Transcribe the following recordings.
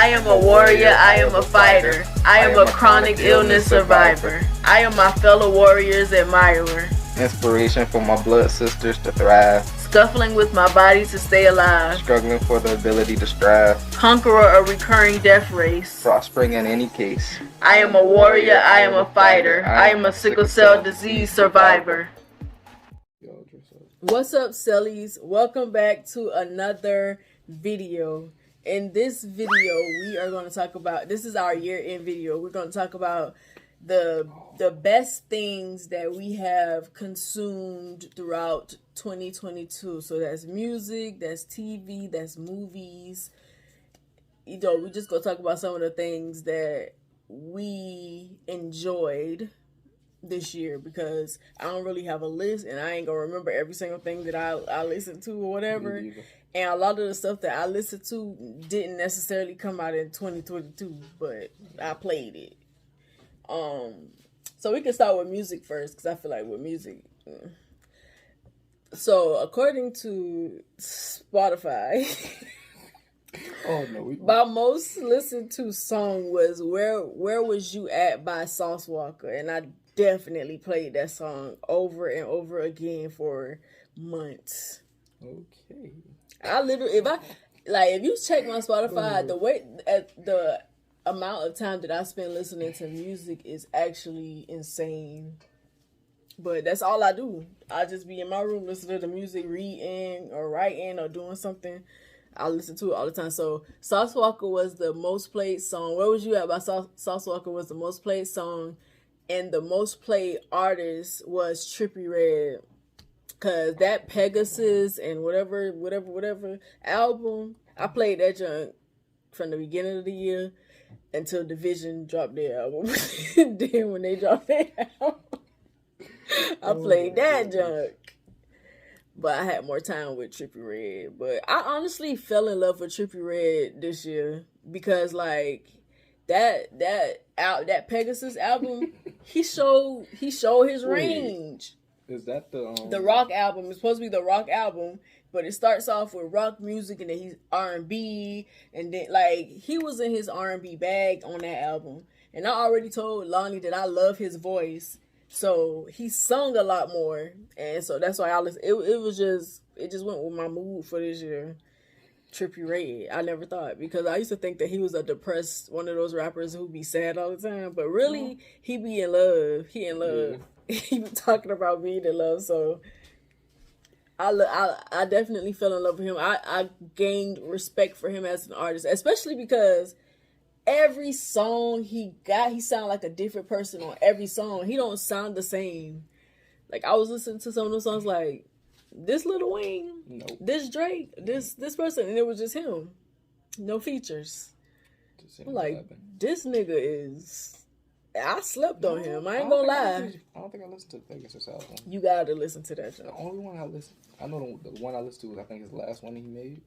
I am a warrior, I am a fighter. I am a chronic illness survivor. I am my fellow warriors' admirer. Inspiration for my blood sisters to thrive. Scuffling with my body to stay alive. Struggling for the ability to strive. Conqueror a recurring death race. Prospering in any case. I am a warrior, I am a fighter. I am a sickle cell disease survivor. What's up, Cellies? Welcome back to another video. In this video, we are going to talk about, this is our year-end video. We're going to talk about the best things that we have consumed throughout 2022. So that's music, that's TV, that's movies. You know, we just gonna talk about some of the things that we enjoyed this year, because I don't really have a list and I ain't gonna remember every single thing that I listened to or whatever. And a lot of the stuff that I listened to didn't necessarily come out in 2022, but I played it. So we can start with music first, because I feel like with music. So according to Spotify, my most listened to song was Where Was You At by Sauce Walker, and I definitely played that song over and over again for months. Okay. I literally, if you check my Spotify, the amount of time that I spend listening to music is actually insane. But that's all I do. I just be in my room listening to music, reading or writing or doing something. I listen to it all the time. So Sauce Walker was the most played song. Where Was You At by Sauce Walker was the most played song. And the most played artist was Trippie Redd. Cause that Pegasus and whatever album, I played that junk from the beginning of the year until Division dropped their album. Then when they dropped their album, I played that junk. But I had more time with Trippie Redd. But I honestly fell in love with Trippie Redd this year, because like that Pegasus album, he showed his range. Is that the rock album? It's supposed to be the rock album, but it starts off with rock music and then he's R&B, and then like he was in his R&B bag on that album. And I already told Lonnie that I love his voice, so he sung a lot more, and so that's why I listened. It just went with my mood for this year. Trippie Redd, I never thought, because I used to think that he was a depressed, one of those rappers who be sad all the time, but really he be in love. He in love. Yeah. He be talking about being in love, so I definitely fell in love with him. I gained respect for him as an artist, especially because every song he sound like a different person on every song. He don't sound the same. Like I was listening to some of those songs, like this Lil Wayne, this Drake, this person, and it was just him, no features. I'm like, this nigga is. I slept on him. I ain't gonna lie. I don't think I listened to the Pegasus album. You gotta listen to that show. The only one I know the one I listened to was, I think, his last one he made.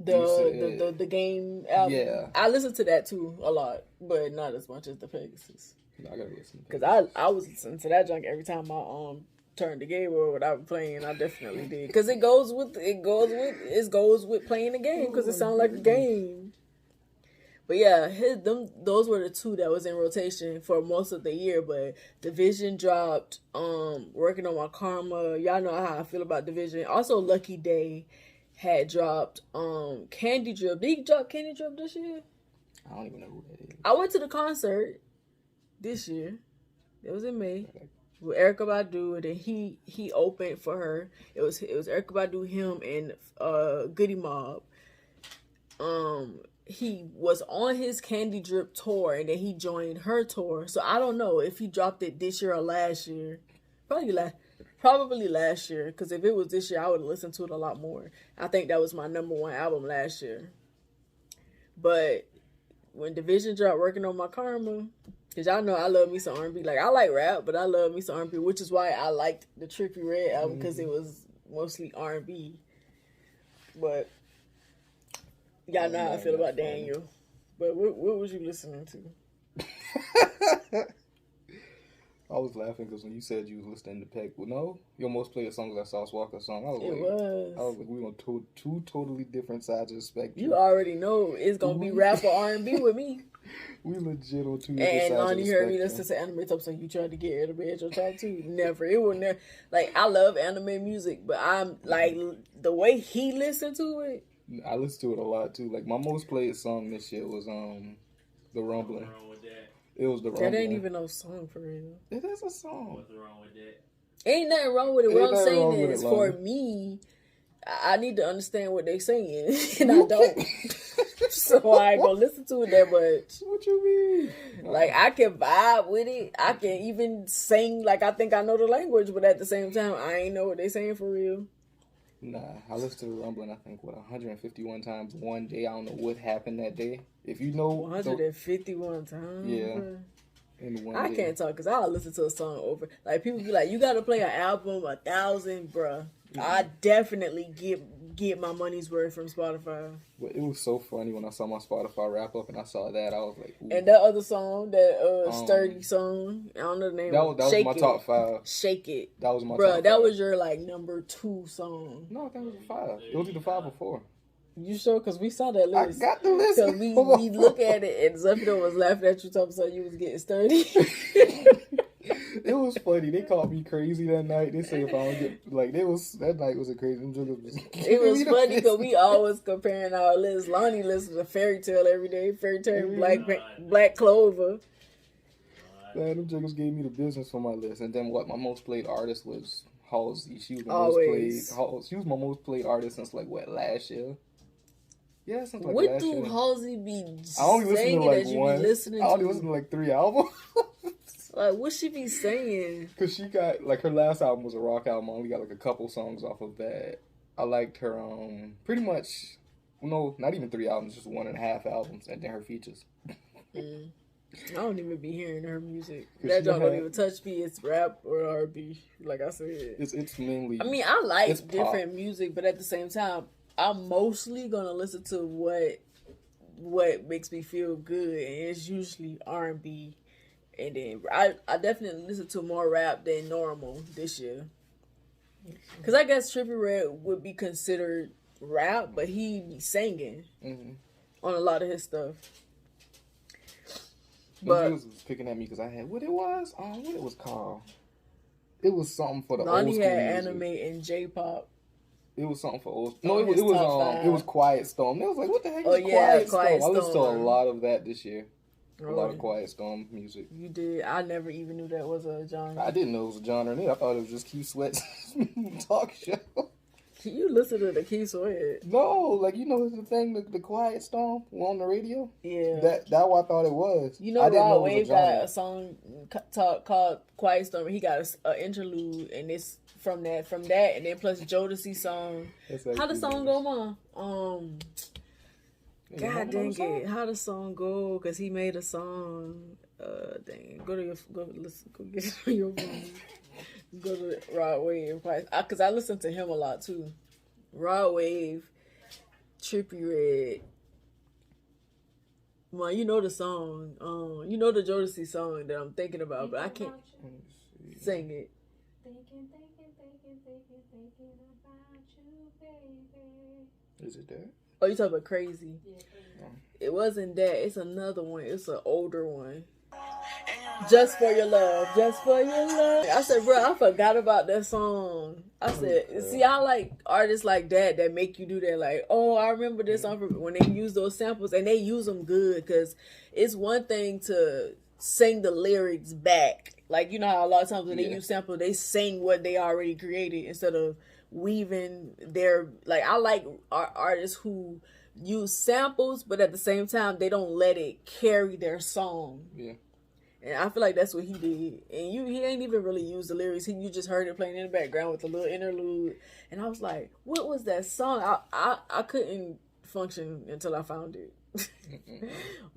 The game album. Yeah. I listened to that too a lot, but not as much as the Pegasus. No, I gotta listen. Because I was listening to that junk every time I turned the game or what I was playing. I definitely did. Because it goes with playing the game, because it sounds like a game. But yeah, those were the two that was in rotation for most of the year. But Division dropped, Working on My Karma. Y'all know how I feel about Division. Also, Lucky Day had dropped Candy Drip. Did he drop Candy Drip this year? I don't even know who that is. I went to the concert this year. It was in May. With Erykah Badu, and then he opened for her. It was Erykah Badu, him, and Goody Mob. He was on his Candy Drip tour, and then he joined her tour. So I don't know if he dropped it this year or last year. Probably last year, because if it was this year, I would listen to it a lot more. I think that was my number one album last year. But when Division dropped Working on My Karma, because y'all know I love me some R&B. Like, I like rap, but I love me some R&B, which is why I liked the Trippie Redd album, because it was mostly R&B. But y'all know how I feel about Daniel. But what was you listening to? I was laughing because when you said you was listening to Peck, well, no, your most played song was that Sauce Walker song. I was like, we on two totally different sides of the spectrum. You already know it's gonna be rap or R&B with me. We legit on two different sides of the spectrum. And Lonnie heard me listen to anime top, so you tried to get anime at your top too. Never. It will never. Like, I love anime music, but I'm like, the way he listened to it. I listen to it a lot too. Like, my most played song this year was The Rumbling. It was The Rumbling. That ain't even no song for real. It is a song. What's wrong with that? Ain't nothing wrong with it. What I'm saying is, for me, I need to understand what they saying, and I don't. So I ain't gonna listen to it that much. What you mean? Like, I can vibe with it. I can even sing like I think I know the language, but at the same time, I ain't know what they saying for real. Nah, I listened to The Rumbling, I think, 151 times one day. I don't know what happened that day. If you know... 151 times? Yeah. In one I day. can't talk because I'll listen to a song over. Like, people be like, you got to play an album 1,000, bruh. Mm-hmm. I definitely get my money's worth from Spotify. But it was so funny when I saw my Spotify wrap up and I saw that. I was like, ooh. And that other song, that Sturdy song, I don't know the name of it. That was my top 5. Shake It. That was my top 5. Bruh, that was your, like, number 2 song. No, I think it was a 5. It was either 5 or 4. You sure? Because we saw that list. I got the list. Because we look at it and Zephyr was laughing at you talking about you was getting sturdy. It was funny. They called me crazy that night. They say if I don't get that night was a crazy. It was funny because we always comparing our lists. Lonnie listens to Fairy Tale every day. Fairy Tale, Black Clover. Man, them jiggles gave me the business for my list. And then what? My most played artist was Halsey. She was she was my most played artist since last year. Yeah, since what last year. What do Halsey be I only listen saying to that you be listening to? I only listen to 3 albums. Like, what she be saying? Because she got, her last album was a rock album. I only got, a couple songs off of that. I liked her, pretty much, no, not even 3 albums, just 1.5 albums, and then her features. I don't even be hearing her music. That don't even touch me. It's rap or R&B, like I said. It's mainly... I mean, I like different music, but at the same time, I'm mostly going to listen to what makes me feel good, and it's usually R&B. And then I definitely listen to more rap than normal this year. Because I guess Trippie Redd would be considered rap, but he be singing on a lot of his stuff. But he was picking at me because I had what it was called. It was something for the Lonnie old school had music. anime and J-pop. It was something for old. No, it was Quiet Storm. It was like, what the heck is Quiet Storm? I listened to a lot of that this year. A lot of Quiet Storm music. You did? I never even knew that was a genre. I didn't know it was a genre. I thought it was just Keith Sweat's talk show. You listen to the Keith Sweat? No, the thing, the Quiet Storm on the radio. Yeah, that's what I thought it was. Rod Wave got a song called Quiet Storm. He got an interlude, and it's from that, and then plus Jodeci song. How the song go, Mom? God dang it! How the song go? Because he made a song. Dang, go get it on your phone. Go to Rod Wave, because I listen to him a lot too. Rod Wave, Trippie Redd. Well, you know the song. You know the Jodeci song that I'm thinking about, but I can't sing it. Thinking about you, baby. Is it that? Oh, you talking about Crazy? Yeah. It wasn't that. It's another one. It's an older one. Just for your love. Just for your love. I said, bro, I forgot about that song. I said, see, I like artists like that make you do that. Like, oh, I remember this song when they use those samples, and they use them good, because it's one thing to sing the lyrics back. Like, you know how a lot of times when they use samples, they sing what they already created instead of weaving their, like, I like artists who use samples, but at the same time they don't let it carry their song. Yeah. And I feel like that's what he did. And he ain't even really used the lyrics. You just heard it playing in the background with a little interlude. And I was like, what was that song? I couldn't function until I found it.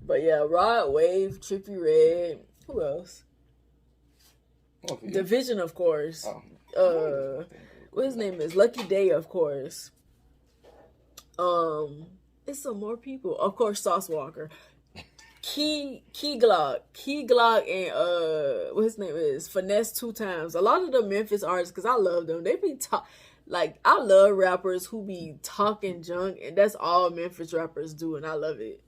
But yeah, Rod Wave, Trippie Redd. Who else? Division, of course. What his name is? Lucky Day, of course. It's some more people. Of course, Sauce Walker. Key Glock, and what his name is, Finesse 2 Times. A lot of the Memphis artists, because I love them, they be like, I love rappers who be talking junk, and that's all Memphis rappers do, and I love it.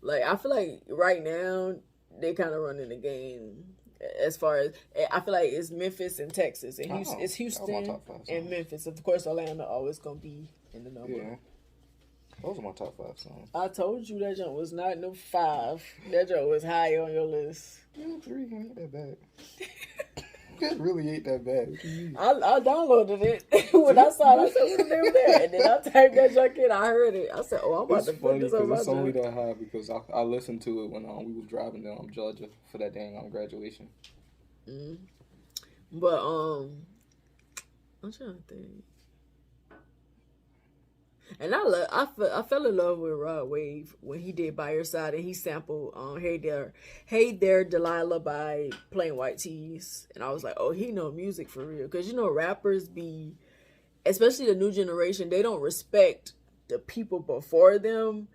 Like, I feel like right now they kind of running the game as far as, I feel like it's Memphis and Texas, and it's Houston and Memphis. Of course, Atlanta always gonna be in the number. Yeah. Those are my top 5 songs. I told you that junk was not no 5. That junk was high on your list. Yeah, 3 ain't that bad. It really ain't that bad. What you mean? I downloaded it when I saw it. I said, "What the name of that?" And then I typed that junk in. I heard it. I said, "Oh, I'm about to put this on my it's only junk." that high because I listened to it when we was driving down Georgia for that dang graduation. But I'm trying to think. And I fell in love with Rod Wave when he did By Your Side, and he sampled Hey There Delilah by Plain White Tees, and I was like, oh, he know music for real, because rappers be, especially the new generation, they don't respect the people before them,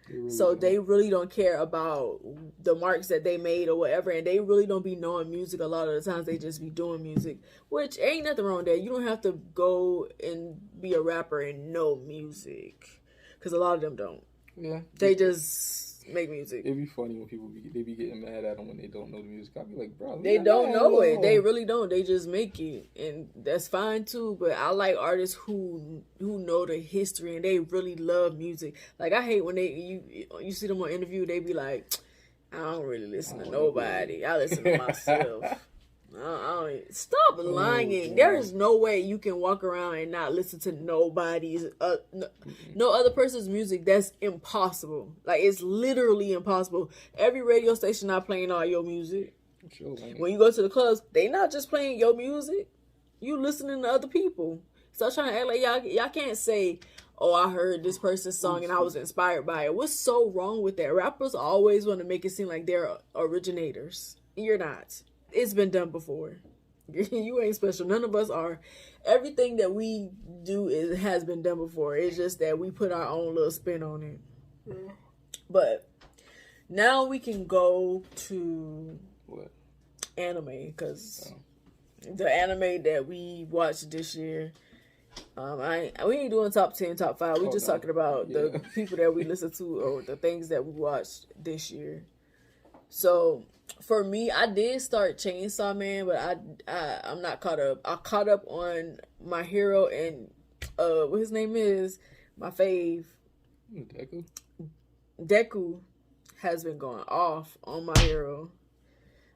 they really don't care about the marks that they made or whatever, and they really don't be knowing music a lot of the times. They just be doing music, which ain't nothing wrong with that. You don't have to go and be a rapper and know music, because a lot of them don't. Yeah, they just make music. It'd be funny when people be getting mad at them when they don't know the music. I'd be like, bro, they don't know it. They really don't. They just make it, and that's fine too. But I like artists who know the history and they really love music. Like, I hate when you see them on interview. They be like, I don't really listen to nobody. I listen to myself. Stop lying. There is no way you can walk around and not listen to nobody's no other person's music. That's impossible. Like, it's literally impossible. Every radio station not playing all your music. Sure, when you go to the clubs, they not just playing your music. You listening to other people. Stop trying to act like y'all can't say, oh, I heard this person's song and I was inspired by it. What's so wrong with that? Rappers always want to make it seem like they're originators. You're not. It's been done before. You ain't special. None of us are. Everything that we do has been done before. It's just that we put our own little spin on it. Yeah. But now we can go to anime, because the anime that we watched this year, we ain't doing top 10, top 5. We just talking about the people that we listen to or the things that we watched this year. So for me, I did start Chainsaw Man, but I'm not caught up. I caught up on My Hero and what his name is, my fave, Deku has been going off on My Hero.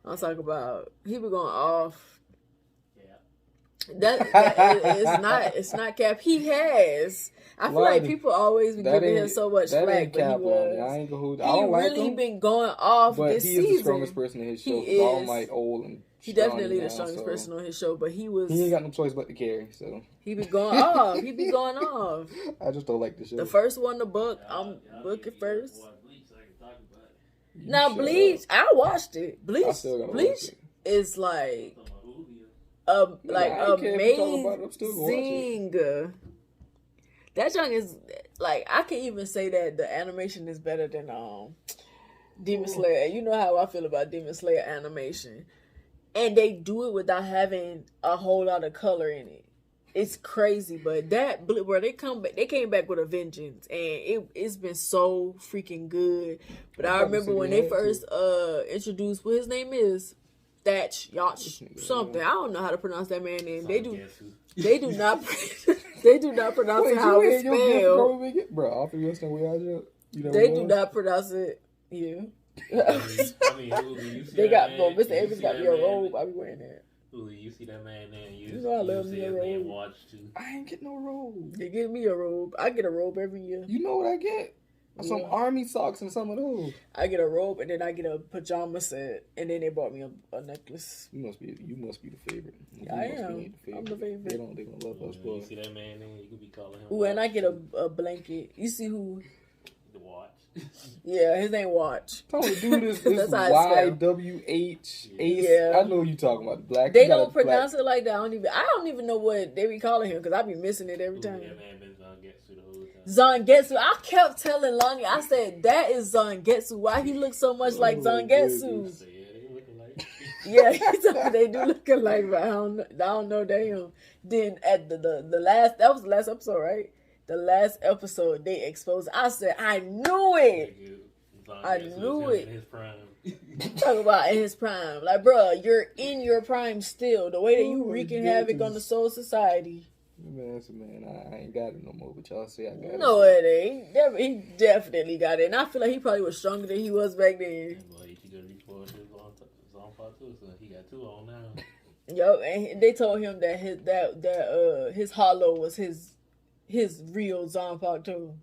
I'm talking about, he been going off. It's not cap. He has. I feel like people always be giving him so much flack, but he really been going off this season. He is the strongest person in his show. All Might old and he definitely the strongest person on his show, but he ain't got no choice but to carry. So he be going off. He be going off. I just don't like the show. The first one to book, I'm booking first. Now Bleach, I watched it. Bleach is like amazing. That junk is like, I can even say that the animation is better than Demon Slayer. And you know how I feel about Demon Slayer animation, and they do it without having a whole lot of color in it. It's crazy, but where they came back with a vengeance, and it's been so freaking good. But I remember when they first introduced, what his name is, Thatch Yacht something. I don't know how to pronounce that man's name. They do not pronounce it how it's spelled. Bro, they do not pronounce it. Yeah. They got Mr. Evans got me a robe. I be wearing that. You see that man there? You know I love me a robe. I ain't get no robe. They give me a robe. I get a robe every year. You know what I get? Some army socks and some of those. I get a robe, and then I get a pajama set, and then they bought me a necklace. You must be the favorite. I am. I'm the favorite. They don't love us, bro. You see that man there? You could be calling him. Ooh, and I get a blanket. You see who? The Watch. Yeah, his name Watch. Dude, this YWH. Yeah, I know who you talking about. Black. They don't pronounce it like that. I don't even know what they be calling him, because I be missing it every time. That man been on Getsu the whole time. Zangetsu. I kept telling Lonnie, I said, that is Zangetsu. Why he looks so much like Zangetsu? Yeah, he told me they do look alike, but I don't know damn. Then at the last, that was the last episode, right? The last episode they exposed. I said, I knew it. I knew it. Talk about in his prime, like, bro, you're in your prime still. The way that you wreaking havoc on the soul society. Man, I ain't got it no more. But y'all say I got it. No, it ain't. He definitely got it, and I feel like he probably was stronger than he was back then. He got 2 on now. Yo, and they told him that his hollow was his real Zonpak too,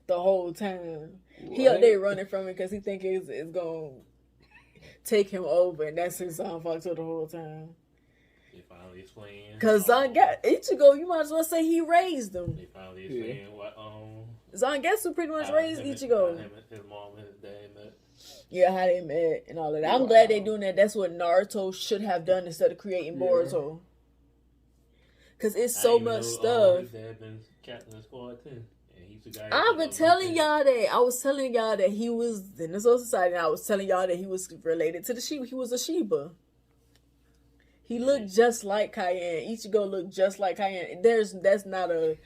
the whole time. What? He up there running from it because he think it's gonna take him over, and that's his Zonpak too the whole time. They finally explained. Cause Ichigo, you might as well say he raised him. They finally explained what Zangetsu pretty much raised Ichigo. His mom and his dad met. Yeah, how they met and all of that. I'm glad they doing that. That's what Naruto should have done instead of creating Boruto. Cause it's so much stuff. His dad been captain of squad 10. I've been telling y'all that. I was telling y'all that he was in the Soul Society, and I was telling y'all that he was related to the Shiba. He was a Shiba. He looked just like Cayenne. Ichigo looked just like Cayenne. That's not a.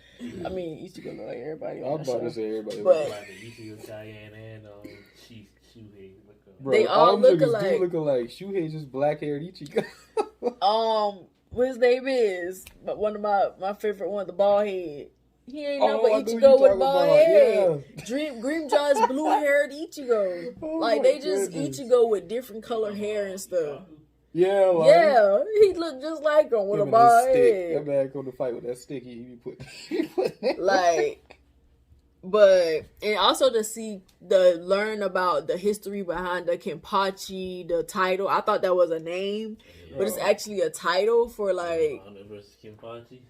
I mean, Ichigo look like everybody. I'm about to say everybody, but Ichigo, Cayenne, and Shuhei. Bro, they all look alike. Do look alike. Shuhei just black haired Ichigo. What his name is? But one of my favorite one, the bald head. He ain't no but Ichigo with bald head. Yeah. Dreamjaw is blue haired Ichigo. Like they just Ichigo with different color hair and stuff. Yeah, like, yeah, he looked just like him with a bald head. That man come to fight with that stick. He put like, and also to learn about the history behind the Kenpachi, the title. I thought that was a name, but it's actually a title for like. Kenpachi.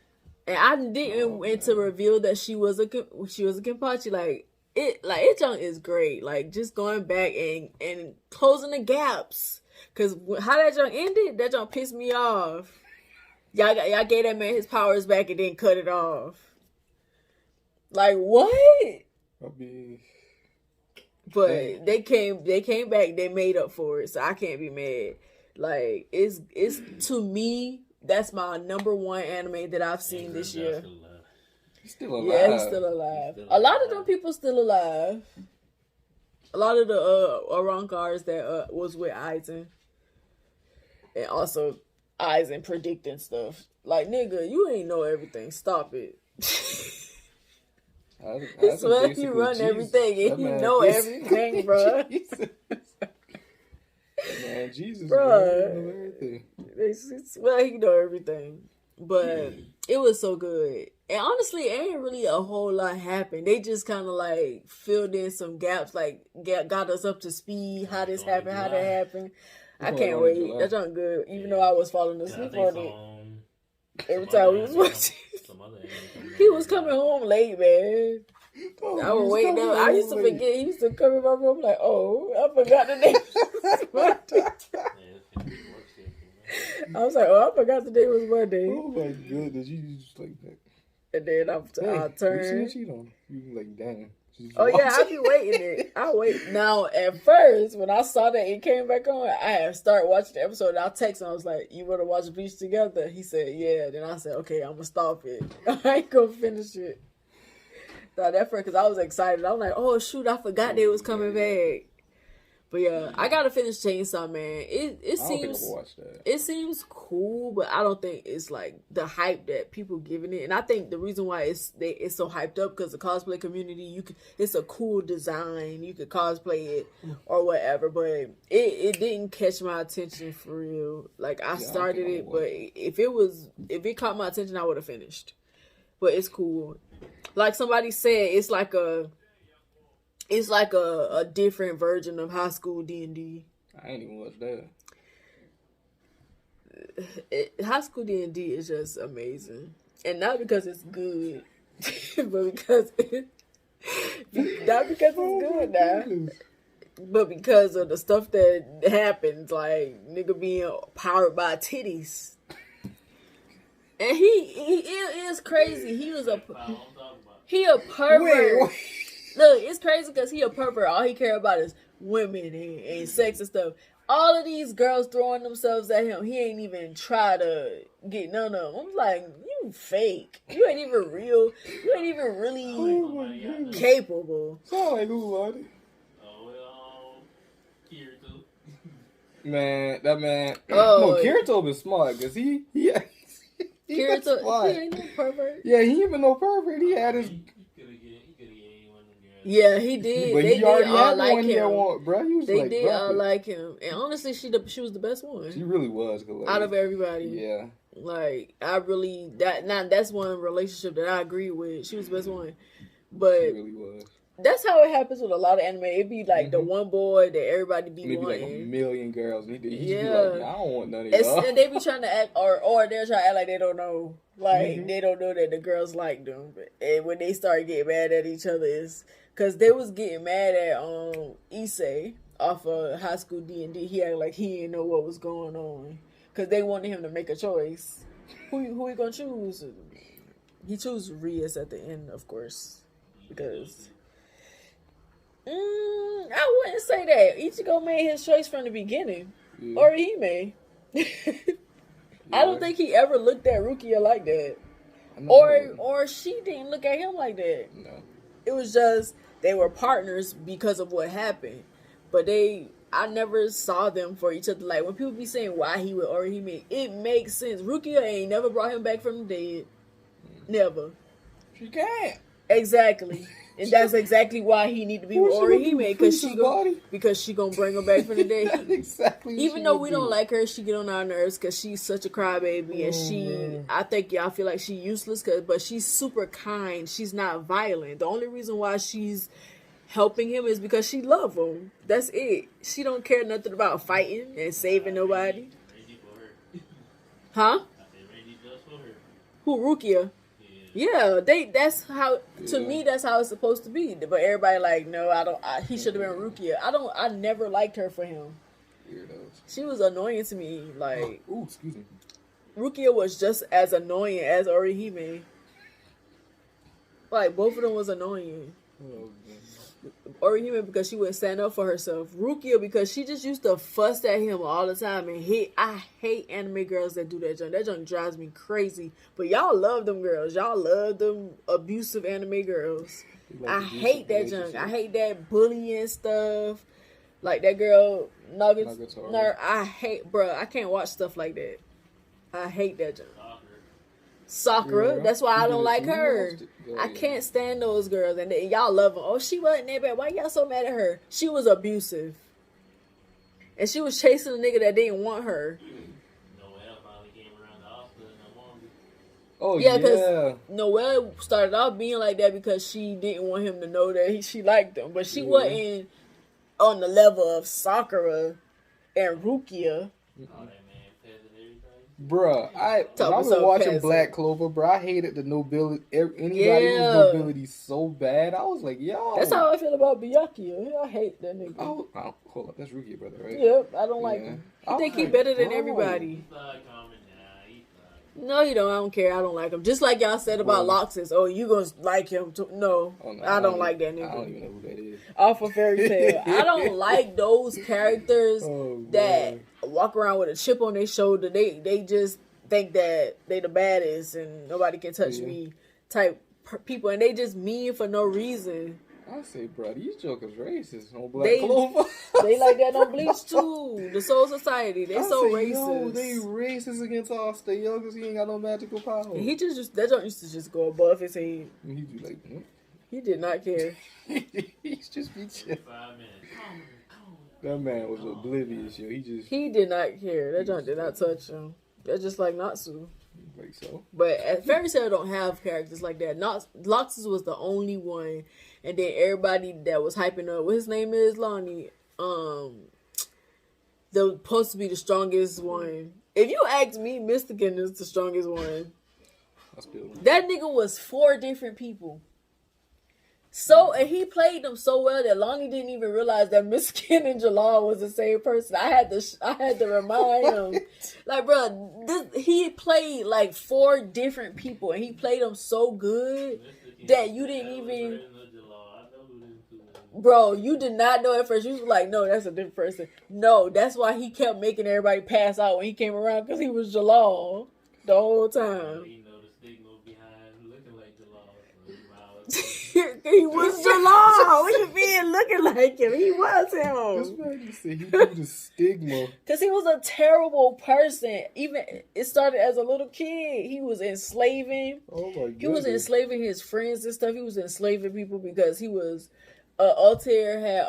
And I didn't want to reveal that she was a Kenpachi. Like it junk is great. Like just going back and closing the gaps. Cause how that junk ended, that junk pissed me off. Y'all gave that man his powers back and then cut it off. Like what? But they came back. They made up for it, so I can't be mad. Like it's to me. That's my number one anime that I've seen this year. He's still alive. Yeah, he's still alive. A lot of them people still alive. A lot of the Arankars that was with Aizen. And also Aizen predicting stuff. Like, nigga, you ain't know everything. Stop it. I swear he run everything and he know everything, bro. Man, Jesus, bro, know everything. Well, he know everything, but it was so good. And honestly, it ain't really a whole lot happened. They just kind of like filled in some gaps, like got us up to speed. How this happened, how that happened. I can't wait. That's not good. Even though I was falling asleep on it every time we was watching. He was coming home late, man. Oh, I was waiting up. I used to forget. He used to come in my room like, oh, I forgot the day was Monday. I was like, oh, I forgot the day was Monday. Oh my goodness, you just like that. And then I turned. You like, damn. Oh yeah, I be waiting it. I wait. Now at first, when I saw that it came back on, I had started watching the episode. And I texted him. I was like, "You want to watch Bleach together?" He said, "Yeah." Then I said, "Okay, I'm gonna stop it. I ain't gonna finish it." Thought that first because I was excited. I'm like, "Oh shoot, I forgot they was coming back." But yeah, I gotta finish Chainsaw Man. It seems cool, but I don't think it's like the hype that people giving it. And I think the reason why it's so hyped up because the cosplay community, it's a cool design. You could cosplay it or whatever, but it didn't catch my attention for real. Like I started it, but if it caught my attention, I would have finished. Once. But it's cool. Like somebody said, it's like a different version of High School D&D. I ain't even watched that. High School D&D is just amazing. And not because it's good, but because not because it's good now. But because of the stuff that happens, like nigga being powered by titties. And he is crazy. He a pervert. Wait. Look, it's crazy because he a pervert. All he care about is women and sex and stuff. All of these girls throwing themselves at him. He ain't even try to get none of them. I'm like, you fake. You ain't even real. You ain't even really capable. Sound like who, buddy? Kirito. Man, that man. Oh, no, Kirito been smart because he Kirito, smart. he ain't no pervert. Yeah, he even no pervert. He had his. Yeah, he did. But they he already did all had like one him. bro. He was They like, did all bro. like him, and honestly, she was the best one. She really was. Like, Out of everybody. Yeah. Like, That's one relationship that I agree with. She was the best one, but she really was. That's how it happens with a lot of anime. It be like the one boy that everybody be maybe wanting. like a million girls. And he Yeah. be like, I don't want none of y'all. And they be trying to act, or they're trying to act like they don't know. Like, they don't know that the girls like them. And when they start getting mad at each other, is because they was getting mad at Issei off of High School D&D. He acted like he didn't know what was going on. Because they wanted him to make a choice. Who he gonna choose? He chose Rias at the end, of course. Because... I wouldn't say that. Ichigo made his choice from the beginning. Yeah. Or he may. I don't think he ever looked at Rukia like that. Or she didn't look at him like that. No. It was just they were partners because of what happened. But I never saw them for each other. Like when people be saying why he with Orihime, it makes sense. Rukia ain't never brought him back from the dead. Never. She can't. Exactly. And that's exactly why he need to be with Orihime, because she gonna bring him back from the dead. That's exactly. Even though we don't like her, she get on our nerves because she's such a crybaby, and I think y'all feel like she's useless, but she's super kind. She's not violent. The only reason why she's helping him is because she love him. That's it. She don't care nothing about fighting and saving nobody. Huh? Who, Rukia? Yeah, that's how. To me, that's how it's supposed to be. But everybody like, no, I don't. He should have been Rukia. I never liked her for him. Weirdos. She was annoying to me. Like, ooh, excuse me. Rukia was just as annoying as Orihime. Like, both of them was annoying. Oh, Orihime because she wouldn't stand up for herself. Rukia because she just used to fuss at him all the time and hit. I hate anime girls that do that junk. That junk drives me crazy. But y'all love them girls. Y'all love them abusive anime girls. Like I hate that junk. I hate that bullying stuff. Like that girl Nagatoro. I hate, bro. I can't watch stuff like that. I hate that junk. Sakura. Yeah, that's why I don't like her. I can't stand those girls. And y'all love them. Oh, she wasn't that bad. Why y'all so mad at her? She was abusive. And she was chasing a nigga that didn't want her. Oh, yeah. Because Noelle started off being like that because she didn't want him to know that she liked him. But she wasn't on the level of Sakura and Rukia. Bruh, I was watching Black Clover, bruh. I hated the nobility. Anybody who's nobility so bad. I was like, yo. That's how I feel about Byakuya. I hate that nigga. Hold up, that's Rukia, brother, right? Yep, I don't like him. I think he's better than everybody. No, you don't. I don't care. I don't like him. Just like y'all said about Loxus. Oh, you gonna like him too? No, I don't like that nigga. I don't even know who that is. Off of Fairy Tail. I don't like those characters that walk around with a chip on their shoulder. They just think that they the baddest and nobody can touch me type people, and they just mean for no reason. I say, bro, these jokers racist on Black Clover. They like that on Bleach too. The Soul Society, they racist. Yo, they racist against Asta, yo, because he ain't got no magical power. He that don't used to just go above his head. He be like, he did not care. He's just be chill. That man was oblivious, yo. He did not care. That junk did not touch him. That's just like Natsu. Like so. But Fairy Tail don't have characters like that. Loxus was the only one, and then everybody that was hyping up. What his name is, Lonnie. They're supposed to be the strongest one. If you ask me, Mystican is the strongest one. That nigga was 4 different people. So, and he played them so well that Lonnie didn't even realize that Mystican and Jalal was the same person. I had to remind him. Like, bro, he played like 4 different people, and he played them so good. that you didn't even... Bro, you did not know at first. You was like, no, that's a different person. No, that's why he kept making everybody pass out when he came around, because he was Jalal the whole time. You know the stigma behind looking like Jalal. He was Jalal. What you mean looking like him? He was him. That's what you said. He knew the stigma. Because he was a terrible person. Even it started as a little kid. He was enslaving. Oh my goodness. He was enslaving his friends and stuff. He was enslaving people because he was... Altair had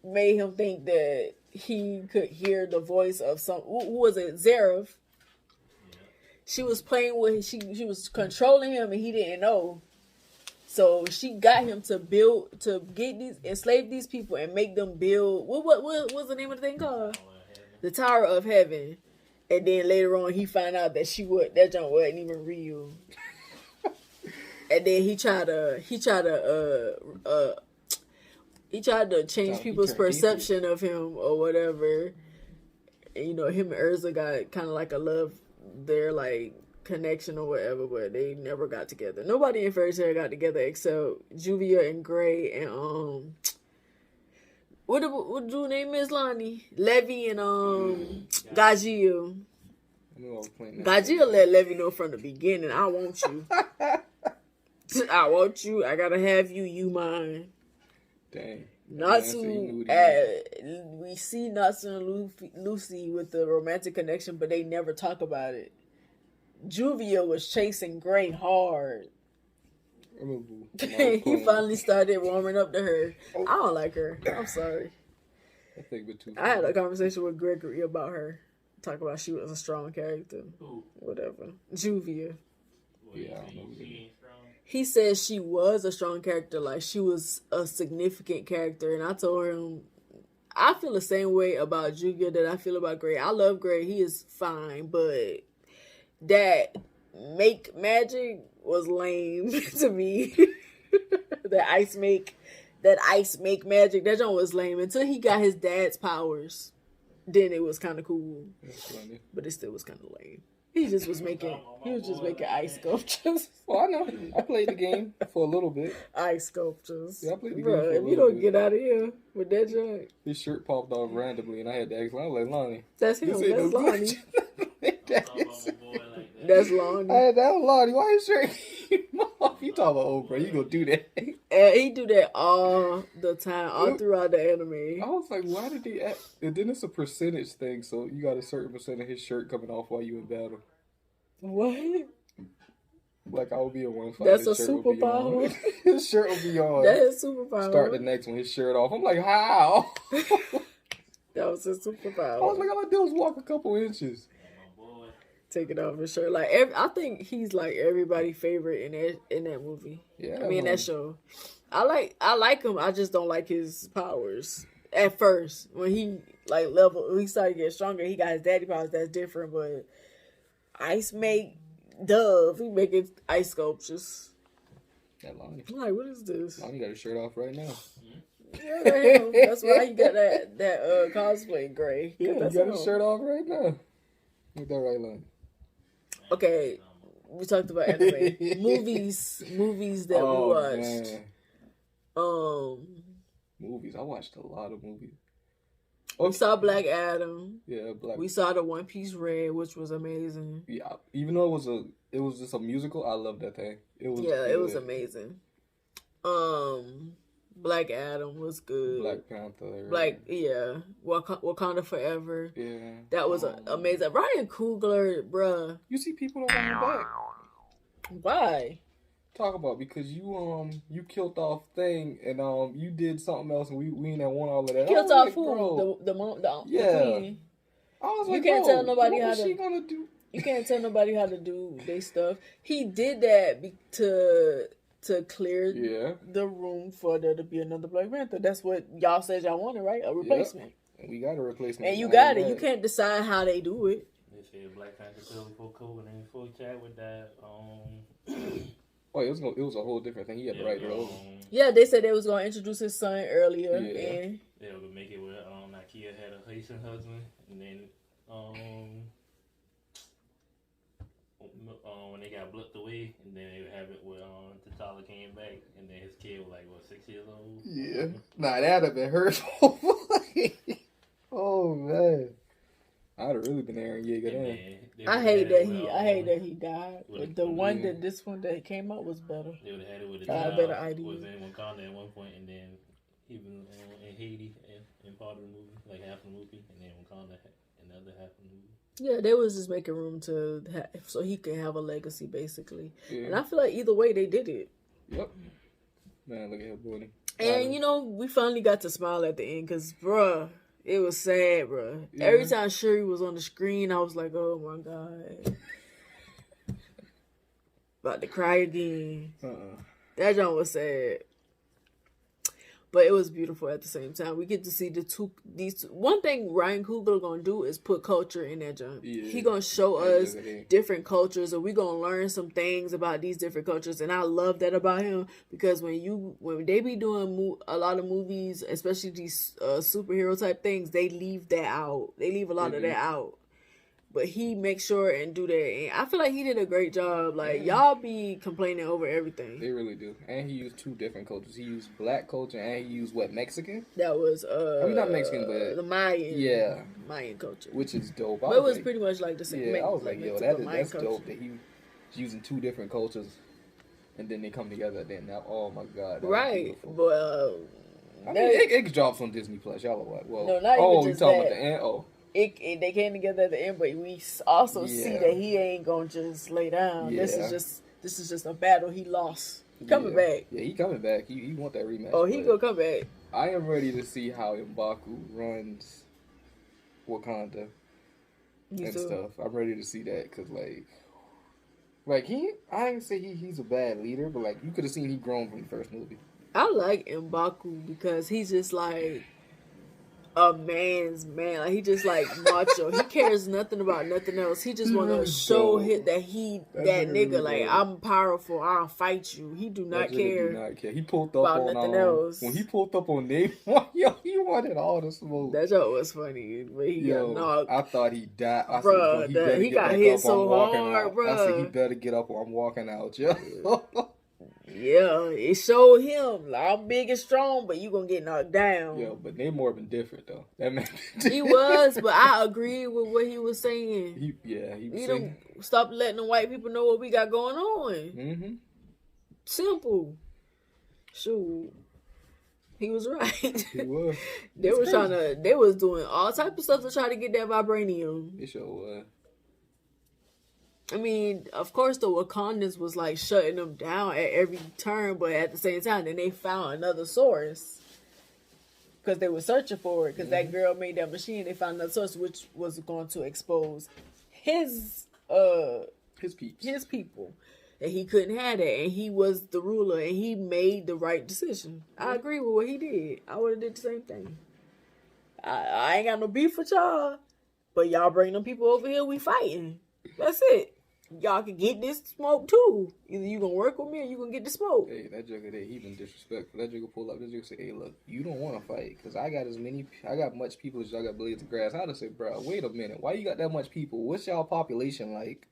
made him think that he could hear the voice of some... Who was it? Zareth. She was playing with... She was controlling him and he didn't know. So she got him to enslave these people and make them build... What was the name of the thing called? The Tower of Heaven. And then later on he found out that that junk wasn't even real. And then he tried to change people's perception of him or whatever. And, you know, him and Urza got kind of like a love, their like connection or whatever, but they never got together. Nobody in Fairy Tail got together except Juvia and Gray and what dude name is Lonnie? Levy and Gajil. Gajil let Levy know from the beginning, I want you. I want you. I gotta have you. You mine. Dang. Natsu. We see Natsu and Lucy with the romantic connection, but they never talk about it. Juvia was chasing Gray hard. He finally started warming up to her. I don't like her. I'm sorry. I had a conversation with Gregory about her. Talk about she was a strong character. Whatever. Juvia. Yeah, I don't know. He said she was a strong character, like she was a significant character. And I told him, I feel the same way about Juvia that I feel about Gray. I love Gray. He is fine, but that make magic was lame to me. that ice make magic, that joint was lame until he got his dad's powers. Then it was kind of cool. That's funny. But it still was kind of lame. He was just making ice sculptures. Oh, I know. I played the game for a little bit. Ice sculptures. Yeah, I played the game for a little bit. If you don't get out of here with that junk. His shirt popped off randomly, and I had to ask him. I was like, Lonnie. That's him. That's Lonnie. That's That's Lonnie. That was Lonnie. Why his shirt came off? You talking about old, bro. You gonna do that. And he do that all the time, all throughout the anime. I was like, why did he act? And then it's a percentage thing, so you got a certain percent of his shirt coming off while you in battle. What? Like, I would be in one fight. That's a superpower. His shirt will be on. That is superpower. Start the next one, his shirt off. I'm like, how? That was his superpower. I was like, all I did was walk a couple inches. Taking off his shirt, like I think he's like everybody's favorite in that movie. Yeah, I mean that show. I like him. I just don't like his powers at first. When he he started getting stronger, he got his daddy powers. That's different. But Ice make Dove. He making ice sculptures. That Lonnie. I'm like, what is this? Lonnie got his shirt off right now. Yeah, that's why he got that cosplay Gray. Yeah, he got his shirt off right now. Get that right, Lonnie. Okay, we talked about anime. movies that we watched. Man. Movies. I watched a lot of movies. We saw Black Adam. Yeah, We saw the One Piece Red, which was amazing. Yeah, even though it was just a musical, I loved that thing. It was amazing. Black Adam was good. Black Panther. Wakanda Forever. Yeah. That was amazing. Ryan Coogler, bruh. You see people don't want him back. Why? Talk about because you killed off Thing and you did something else and we didn't want all of that. Killed off who? The queen. I was like, you can't tell nobody what how was to. She gonna do? You can't tell nobody how to do their stuff. He did that to clear the room for there to be another Black Panther. That's what y'all said y'all wanted, right? A replacement. And we got a replacement. And you got it. You can't decide how they do it. They said Black Panther killed before COVID and before chat with that. Oh, it was a whole different thing. He had to write it over. Yeah, they said they was gonna introduce his son earlier. Yeah. And they were gonna make it where Nakia had a Haitian husband, and then when they got blipped away, and then they would have it where T'Challa came back, and then his kid was like, what, 6 years old? Yeah. Nah, that'd have been hurtful. Oh, man. I'd have really been Aaron Yeager then. I hate that he died. But the one this one that came out was better. They would have had it with a child. Better idea. Was in Wakanda at one point, and then he was in Haiti in part of the movie, like half of the movie, and then Wakanda in the other half of the movie. Yeah, they was just making room so he could have a legacy, basically. Yeah. And I feel like either way they did it. Yep. Man, look at him, boy. And we finally got to smile at the end, because, bruh, it was sad, bruh. Yeah. Every time Shuri was on the screen, I was like, oh my God. About to cry again. That joint was sad. But it was beautiful at the same time. We get to see these two. One thing Ryan Coogler gonna do is put culture in that junk. Yeah. He gonna show us different cultures, and we gonna learn some things about these different cultures. And I love that about him, because when they be doing a lot of movies, especially these superhero type things, they leave that out. They leave a lot of that out. But he makes sure and do that. And I feel like he did a great job. Like, y'all be complaining over everything. They really do. And he used 2 different cultures. He used black culture, and he used, Mexican? That was, I mean, not Mexican, but... the Mayan. Yeah. Mayan culture. Which is dope. But it was pretty much like the same. Yeah, I was like, yo, that's dope that he's using 2 different cultures, and then they come together, then now, oh my God. Right. But, I mean, it drops on Disney Plus. Y'all are like, well... No, not even just talking about the end? Oh. They came together at the end, but we also see that he ain't gonna just lay down. Yeah. This is just a battle he lost. He coming back. Yeah, he coming back. He want that rematch. Oh, he gonna come back. I am ready to see how M'Baku runs Wakanda and stuff. I'm ready to see that, because I ain't say he's a bad leader, but you could have seen he grown from the first movie. I like M'Baku because he's just like a man's man. Like, he just like macho. He cares nothing about nothing else. He just want to show that nigga. Like, I'm powerful. I'll fight you. He do not care. He pulled up about nothing else. When he pulled up on Namor, he wanted all the smoke. That joke was funny. But he got knocked. I thought he died. I said, he got hit so hard, bro. I said, he better get up or I'm walking out, yo. Yeah, it showed him I'm big and strong, but you gonna get knocked down. Yeah, but Namor been different though. That man, he was, but I agree with what he was saying. He was saying, stop letting the white people know what we got going on. Mm-hmm. Simple. Shoot, he was right. He was. They was doing all types of stuff to try to get that vibranium. It sure was. I mean, of course, the Wakandans was like shutting them down at every turn, but at the same time, then they found another source because they were searching for it. Because that girl made that machine, they found another source which was going to expose his people, and he couldn't have that, and he was the ruler, and he made the right decision. I agree with what he did. I would have did the same thing. I ain't got no beef with y'all, but y'all bring them people over here, we fighting. That's it. Y'all can get this smoke too. Either you gonna work with me or you gonna get the smoke. Hey, that jugger there, he been disrespectful. That jugger pull up. That jugger say, "Hey, look, you don't want to fight because I got much people as y'all got blades of grass." I just say, "Bro, wait a minute. Why you got that much people? What's y'all population like?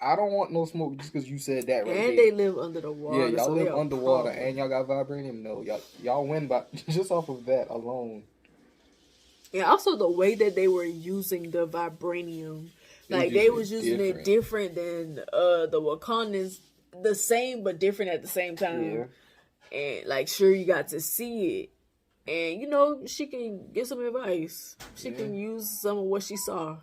I don't want no smoke just because you said that right." And they live under the water. Yeah, y'all live underwater and y'all got vibranium. No, y'all win by just off of that alone. And also the way that they were using the vibranium. Like, they was using it different than the Wakandans. The same, but different at the same time. Yeah. And, like, sure, you got to see it. And, she can get some advice. She can use some of what she saw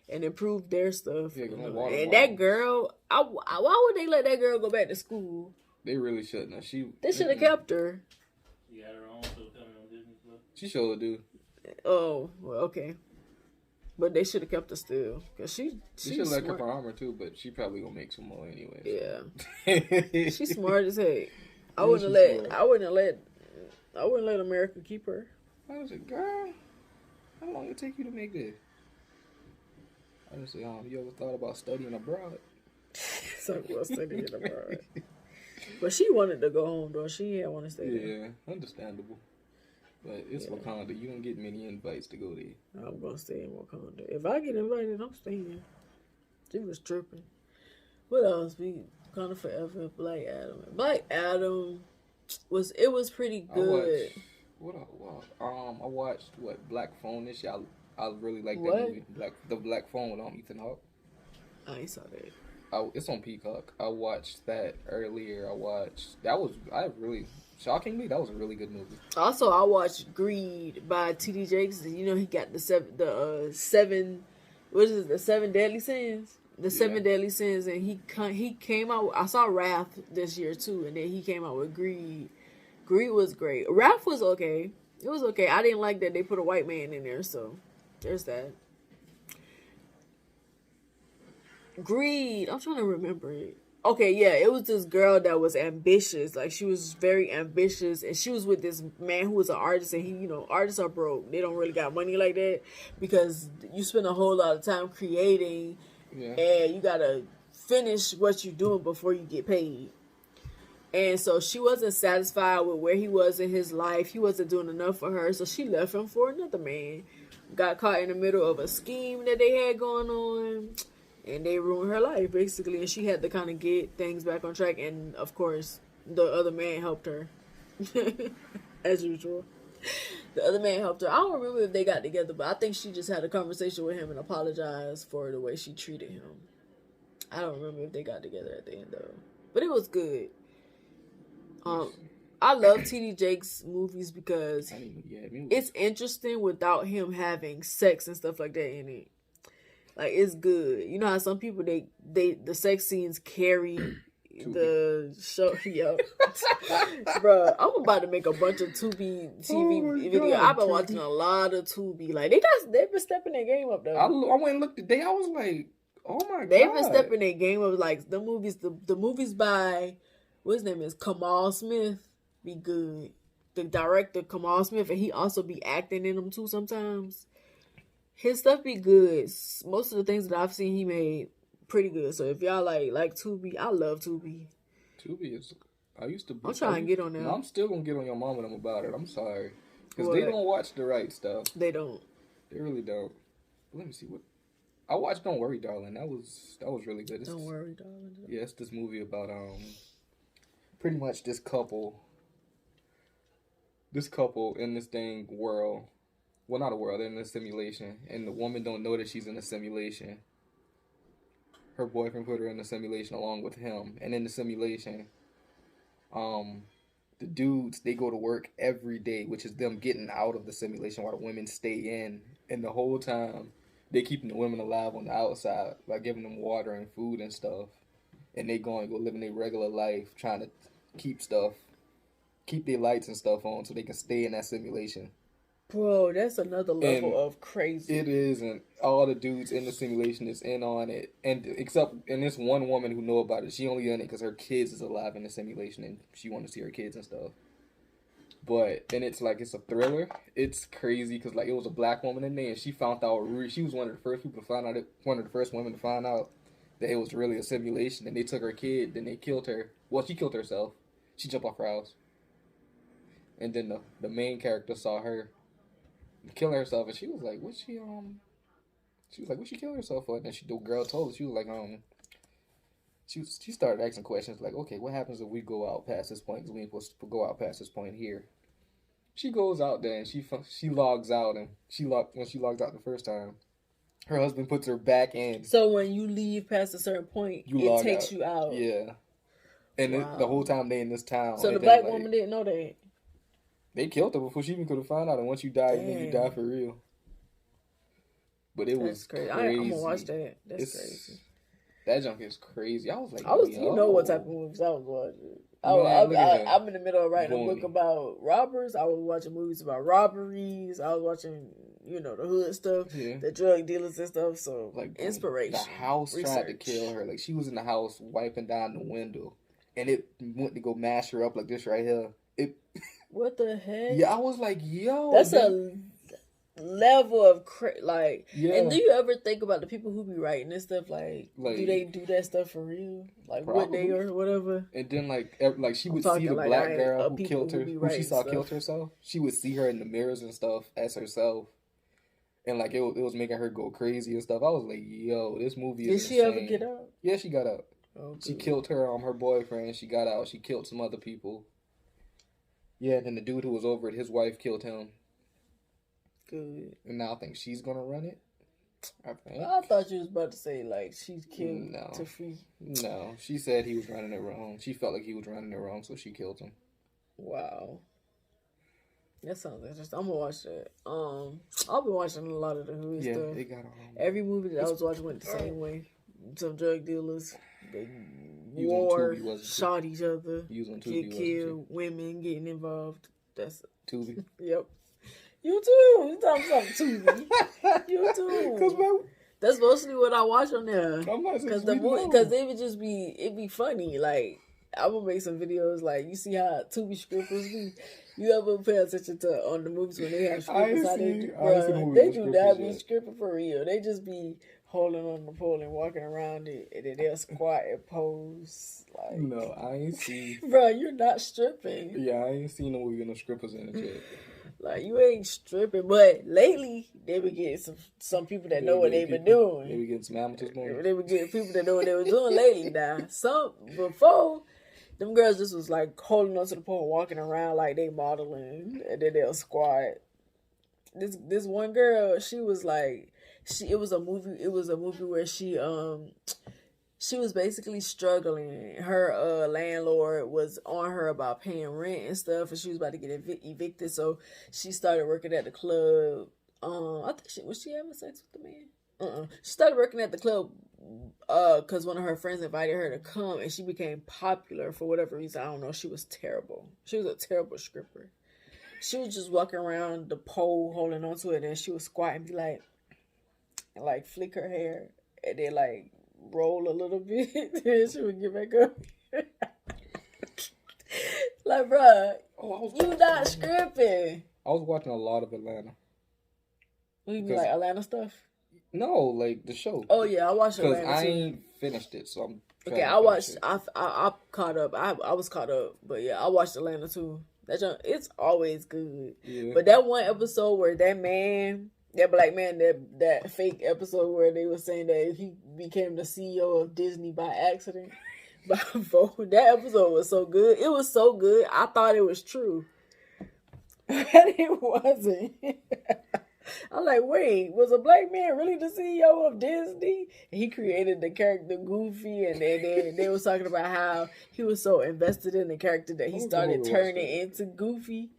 and improve their stuff. Yeah, that girl, why would they let that girl go back to school? They really shouldn't have. They should have kept her. She got her own show coming on Disney Plus. She sure do. Oh, well, okay. But they should have kept her still, cause she should let her armor too. But she probably gonna make some more anyway. Yeah, she's smart as heck. I wouldn't let America keep her. I was like, girl, how long it take you to make this? I just say, you ever thought about studying abroad? Studying abroad. But she wanted to go home though. She didn't want to stay there. Yeah, understandable. But it's Wakanda. You don't get many invites to go there. I'm going to stay in Wakanda. If I get invited, I'm staying. She was tripping. What else? We Wakanda Forever, Black Adam. Black Adam was pretty good. I watched Black Phone this year. I really like What? that movie. The Black Phone with Ethan Hawke. I ain't saw that. It's on Peacock. I watched that earlier. Shockingly, that was a really good movie. Also, I watched Greed by T.D. Jakes. You know, he got the seven. What is it? The 7 Deadly Sins. The 7 Deadly Sins, and he came out. I saw Wrath this year too, and then he came out with Greed. Greed was great. Wrath was okay. It was okay. I didn't like that they put a white man in there, so there's that. Greed. I'm trying to remember it. Okay, yeah, it was this girl that was ambitious. Like, she was very ambitious, and she was with this man who was an artist, and artists are broke. They don't really got money like that because you spend a whole lot of time creating, and you gotta finish what you're doing before you get paid. And so she wasn't satisfied with where he was in his life. He wasn't doing enough for her, so she left him for another man. Got caught in the middle of a scheme that they had going on. And they ruined her life, basically. And she had to kind of get things back on track. And, of course, the other man helped her. As usual. The other man helped her. I don't remember if they got together, but I think she just had a conversation with him and apologized for the way she treated him. I don't remember if they got together at the end, though. But it was good. I love T.D. Jakes movies because it's interesting without him having sex and stuff like that in it. Like, it's good. You know how some people, the sex scenes carry the show. Yo. Bro, I'm about to make a bunch of Tubi TV videos. I've been watching a lot of Tubi. Like, they've been stepping their game up, though. I went and looked today. I was like, oh my God. They've been stepping their game up. Like, the movies by, what his name is, Kamal Smith, be good. The director, Kamal Smith, and he also be acting in them, too, sometimes. His stuff be good. Most of the things that I've seen he made pretty good. So if y'all like Tubi, I love Tubi. Tubi is. I'm trying to get on there. I'm still gonna get on your mom and them about it. I'm sorry, because they don't watch the right stuff. They don't. They really don't. Let me see what I watched. Don't Worry, Darling. That was really good. Don't Worry, Darling. Yeah, it's this movie about pretty much this couple in this dang world. Well, not a world, they're in a simulation, and the woman don't know that she's in a simulation. Her boyfriend put her in a simulation along with him, and in the simulation, the dudes, they go to work every day, which is them getting out of the simulation while the women stay in, and the whole time, they keeping the women alive on the outside by giving them water and food and stuff, and they go living their regular life, trying to keep their lights and stuff on so they can stay in that simulation. Bro, that's another level of crazy. It is, and all the dudes in the simulation is in on it, and this one woman who know about it, she only in it because her kids is alive in the simulation, and she want to see her kids and stuff. But then it's a thriller. It's crazy because it was a black woman in there, and she found out. She was one of the first people to find out. One of the first women to find out that it was really a simulation, and they took her kid. Then they killed her. Well, she killed herself. She jumped off her house, and then the main character saw her killing herself, and she was like, "What she killing herself for?" And then the girl told her, she was like, she started asking questions like, "Okay, what happens if we go out past this point? Because we ain't supposed to go out past this point here." She goes out there and she logs out, and when she logs out the first time, her husband puts her back in. So when you leave past a certain point, it takes you out. Yeah, and the whole time they in this town. So the black woman didn't know that. They killed her before she even could have found out, and once you die, then you die for real. But it was crazy. I'm gonna watch that. That's crazy. That junk is crazy. I was like, you know what type of movies I was watching. I'm in the middle of writing a book about robbers. I was watching movies about robberies. I was watching, the hood stuff, the drug dealers and stuff. So, inspiration. The house tried to kill her. Like, she was in the house wiping down the window, and it went to go mash her up like this right here. What the heck? Yeah, I was like, yo. That's a level of And do you ever think about the people who be writing this stuff? Like do they do that stuff for real? Like what day or whatever? And then she would see the black girl who killed her, who she saw killed herself. She would see her in the mirrors and stuff as herself, and it was making her go crazy and stuff. I was like, yo, this movie is. Did she ever get out? Yeah, she got out. Oh, she killed her boyfriend. She got out. She killed some other people. Yeah, and then the dude who was over it, his wife killed him. Good. And now I think she's gonna run it. I think. I thought you was about to say like she killed to free. No, she said he was running it wrong. She felt like he was running it wrong, so she killed him. Wow. That sounds interesting. I'm gonna watch that. I've been watching a lot of the Huli stuff. It got every movie that I was watching went the same way. Some drug dealers, they war, shot each other, get killed, women getting involved. That's Tubi. Yep. You too. You talking about Tubi? You too. That's mostly what I watch on there. Because they would just it'd be funny. Like I'm gonna make some videos. Like you see how Tubi scripters be. You ever pay attention to on the movies when they have scripters? How they do? They do not be scripting for real. They just be holding on the pole and walking around it, and then they'll squat and pose. Like no, I ain't see. Bro, you're not stripping. Yeah, I ain't seen no movie with no strippers in it yet. Like you ain't stripping, but lately they be getting some people that know what they been doing. They be getting some amateurs more. They be getting people that know what they were doing lately. Now, some before. Them girls just was like holding onto the pole, walking around like they modeling, and then they'll squat. This one girl, she was like, it was a movie where she was basically struggling. Her landlord was on her about paying rent and stuff, and she was about to get evicted. So she started working at the club. I think was she having sex with the man? She started working at the club because one of her friends invited her to come, and she became popular for whatever reason. I don't know. She was terrible. She was a terrible stripper. She was just walking around the pole holding onto it, and she would squat and be like flick her hair, and then like roll a little bit, and she would get back up. Like, bruh, you not stripping. I was watching a lot of Atlanta. You mean like Atlanta stuff? No, like the show. Oh yeah, I watched Atlanta too. I ain't finished it, so I'm okay. I watched. I caught up. I was caught up, but yeah, I watched Atlanta too. It's always good. Yeah. But that one episode where that black man, that fake episode where they were saying that he became the CEO of Disney by accident. That episode was so good. It was so good. I thought it was true, but it wasn't. I'm like, wait, was a black man really the CEO of Disney? And he created the character Goofy, and then they was talking about how he was so invested in the character that he started turning into Goofy.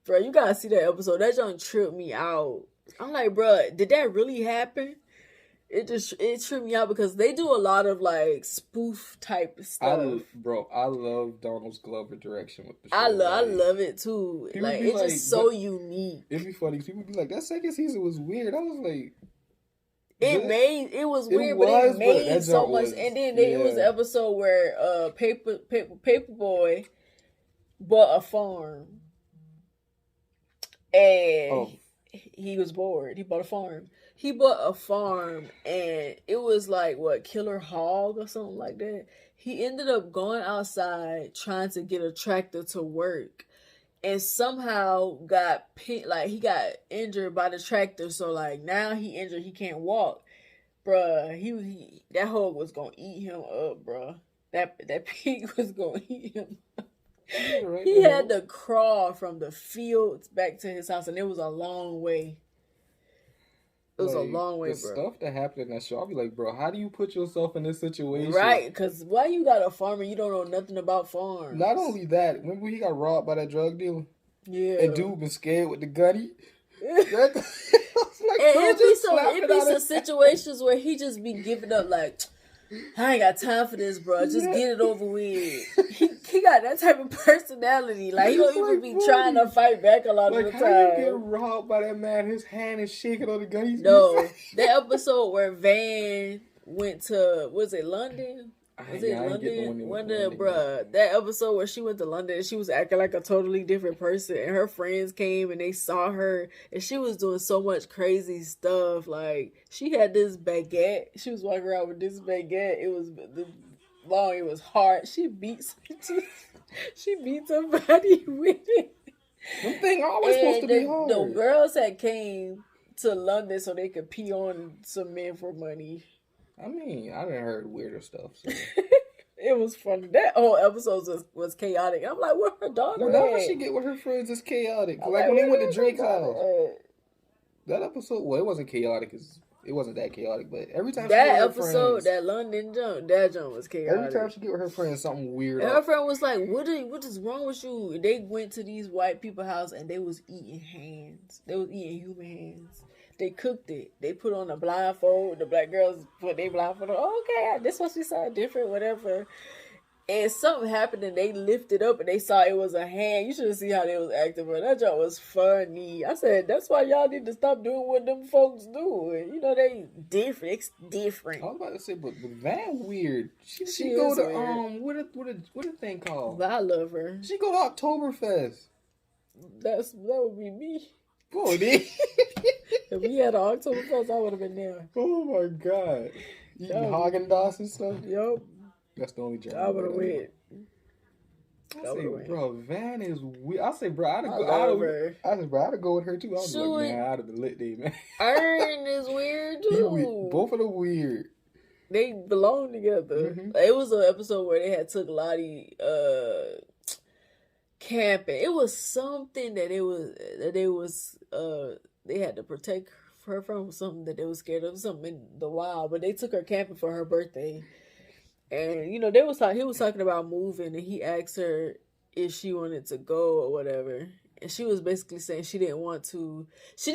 Bro, you gotta see that episode. That don't trip me out. I'm like, bro, did that really happen? It tripped me out because they do a lot of like spoof type stuff. I love Donald Glover direction with the show. I love it too. Like it's just so unique. It'd be funny. People be like, that second season was weird. I was like, it was weird, but it made so much. And then it was an episode where Paperboy bought a farm, and he was bored. He bought a farm. He bought a farm, and it was like, Killer Hog or something like that. He ended up going outside trying to get a tractor to work, and somehow he got injured by the tractor. So like now he injured, he can't walk, bruh. That hog was gonna eat him up, bruh. That pig was gonna eat him up. He had to crawl from the fields back to his house, and it was a long way. It was a long way, the bro. Stuff that happened in that show, I'll be like, bro, how do you put yourself in this situation? Right, because why you got a farm and you don't know nothing about farms? Not only that, remember he got robbed by that drug dealer? Yeah. And dude been scared with the gunny? It'd be some situations where he just be giving up like, I ain't got time for this, bro. Just get it over with. He got that type of personality. Like, he don't even be trying to fight back a lot of the time. How you get robbed by that man? His hand is shaking on the gun. No. That episode where Van went to, was it London? Was it London? Bruh. That episode where she went to London and she was acting like a totally different person, and her friends came and they saw her, and she was doing so much crazy stuff. Like, she had this baguette. She was walking around with this baguette. It was long. It was hard. She beat somebody with it. Them things always supposed to be hard. The girls had came to London so they could pee on some men for money. I mean, I done heard weirder stuff. So. It was funny. That whole episode was chaotic. I'm like, where her daughter Whenever at? she get with her friends, it's chaotic. I'm Like when they went to where Drake's her daughter house. at? That episode, well, it wasn't chaotic. It wasn't that chaotic, but every time That she get with her episode, friends, that London jump, that jump was chaotic. every time she get with her friends, something weird. And her friend was like, what is wrong with you? They went to these white people's house and they was eating hands. They was eating human hands. They cooked it. They put on a blindfold. The black girls put their blindfold on. Oh, okay, this must be something different, whatever. And something happened and they lifted up and they saw it was a hand. You should have seen how they was acting, bro. That job was funny. I said, that's why y'all need to stop doing what them folks do. You know, they different. It's different. I was about to say, but Van weird. She is go to weird. what a thing called? But I love her. She go to Oktoberfest. That would be me. Boy, dude. If we had an Oktoberfest, I would have been there. Oh my god. Eating Haagen-Dazs and stuff. Yup. That's the only job. I would have went. I say, bro, Van is weird. I say, bro, I'd go with her too. I was like, man, I'd have been lit day, man. Earn is weird too. Both of them weird. They belong together. Mm-hmm. It was an episode where they had took Lottie camping. It was something that they had to protect her from, something that they was scared of, something in the wild. But they took her camping for her birthday. And, you know, he was talking about moving, and he asked her if she wanted to go or whatever. And she was basically saying she didn't want to. I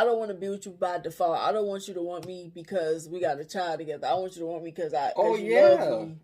don't want to be with you by default. I don't want you to want me because we got a child together. I want you to want me because you love me,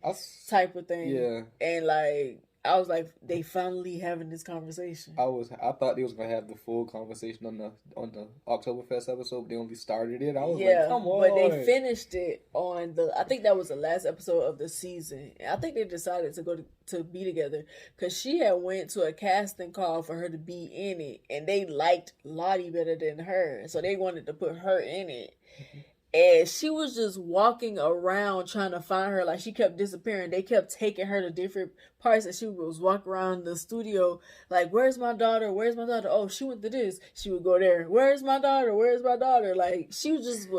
type of thing. Yeah. And, like, I was like, they finally having this conversation. I thought they was gonna have the full conversation on the Oktoberfest episode. But they only started it. I was like, come on. But they finished it on I think that was the last episode of the season. And I think they decided to be together because she had went to a casting call for her to be in it, and they liked Lottie better than her, so they wanted to put her in it. Mm-hmm. And she was just walking around trying to find her. Like, she kept disappearing. They kept taking her to different parts. And she was walking around the studio like, where's my daughter? Where's my daughter? Oh, she went to this. She would go there. Where's my daughter? Where's my daughter? Like, she was just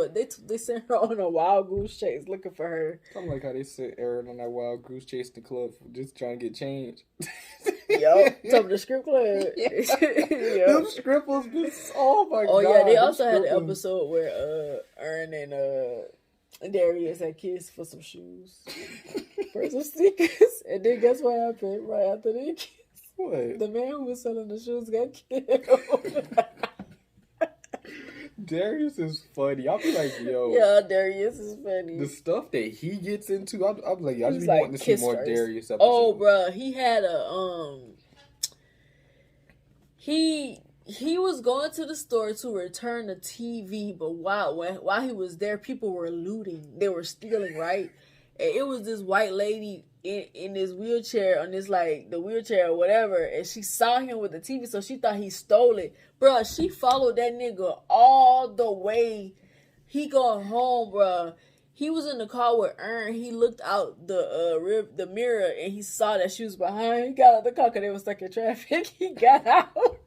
they sent her on a wild goose chase looking for her. Something like how they sent Aaron on that wild goose chase in the club just trying to get change. Yup. Some of the strip club. Yep. Them strippers, oh my god. Oh yeah, they also had an episode where Ern and Darius had kissed for some shoes. For some sneakers. And then guess what happened right after they kissed? What? The man who was selling the shoes got killed. Darius is funny. I'll be like, yo. Yeah, Darius is funny. The stuff that he gets into, I'm like, I just like, want to see more Darius episodes. Oh, bro, he had he was going to the store to return the TV, but while he was there, people were looting. They were stealing, right? And it was this white lady in this wheelchair, on this, like, the wheelchair or whatever, and she saw him with the TV, so she thought he stole it. Bruh, she followed that nigga all the way. He going home, bruh. He was in the car with Ern. He looked out the mirror, and he saw that she was behind. He got out the car because they were stuck in traffic. He got out.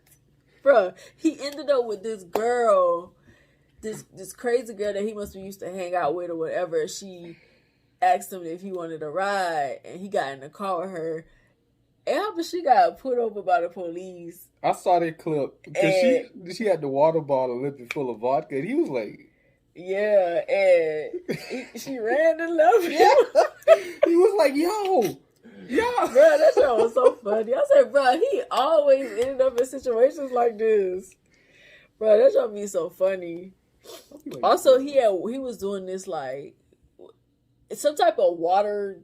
Bruh, he ended up with this girl, this crazy girl that he must be used to hang out with or whatever. She asked him if he wanted a ride, and he got in the car with her. And after she got put over by the police. I saw that clip because she had the water bottle lipping full of vodka, and he was like, yeah, and she ran and left him. He was like, yo, bro, that show was so funny. I said, bro, he always ended up in situations like this. Bro, that show be so funny. Like, also, he was doing this, like, it's some type of water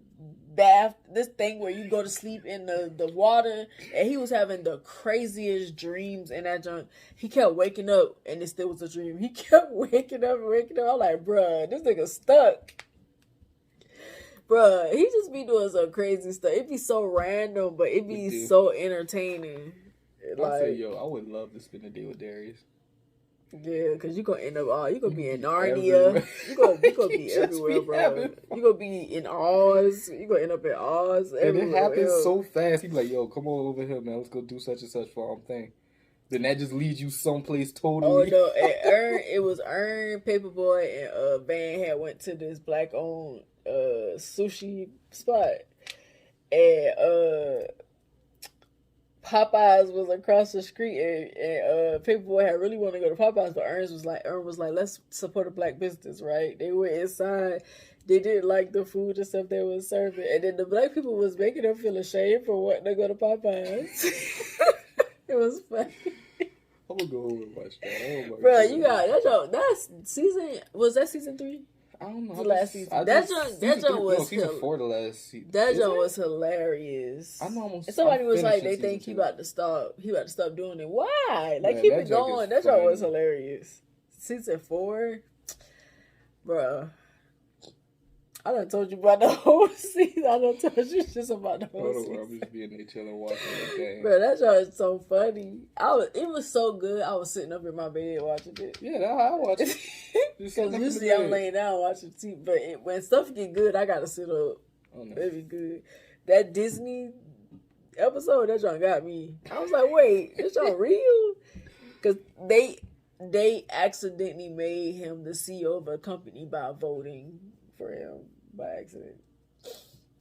bath, this thing where you go to sleep in the water, and he was having the craziest dreams in that junk. He kept waking up, and it still was a dream. He kept waking up. I'm like, bruh, this nigga stuck. Bruh, he just be doing some crazy stuff. It be so random, but it be so entertaining. I say, yo, I would love to spend a day with Darius. Yeah, because you're going to end up, you going to be in Narnia. You're going to be everywhere, bro. You're going to be in Oz. You're going to end up in Oz. And it happens so fast. He's like, yo, come on over here, man. Let's go do such and such for our thing. Then that just leads you someplace totally. Oh, no. And it was Ern, Paperboy, and Van had went to this black-owned sushi spot. and Popeyes was across the street, and Paperboy had really wanted to go to Popeyes, but Ern was like, let's support a black business, right? They went inside. They didn't like the food and stuff they was serving, and then the black people was making them feel ashamed for wanting to go to Popeyes. It was funny. I'm gonna go over and watch that. Oh my Bro, God. you got that's season. Was that season 3? I don't know. The last season. That joint was season 4. The last season. That joint was hilarious. I'm almost. And somebody was like, they think he about to stop. He about to stop doing it. Why? Like, Yeah, keep that it joint going. is That joint funny. was hilarious. Season 4, bro. I done told you about the whole season. I done told you just about the whole season. I'm just being there chilling, watching the game. Bro, that joint is so funny. It was so good. I was sitting up in my bed watching it. Yeah, that's how I watch it. Because usually I'm laying down watching TV, but when stuff get good, I gotta sit up. Oh, no. It be good. That Disney episode, that joint got me. I was like, wait, this joint real? Because they accidentally made him the CEO of a company by voting for him by accident.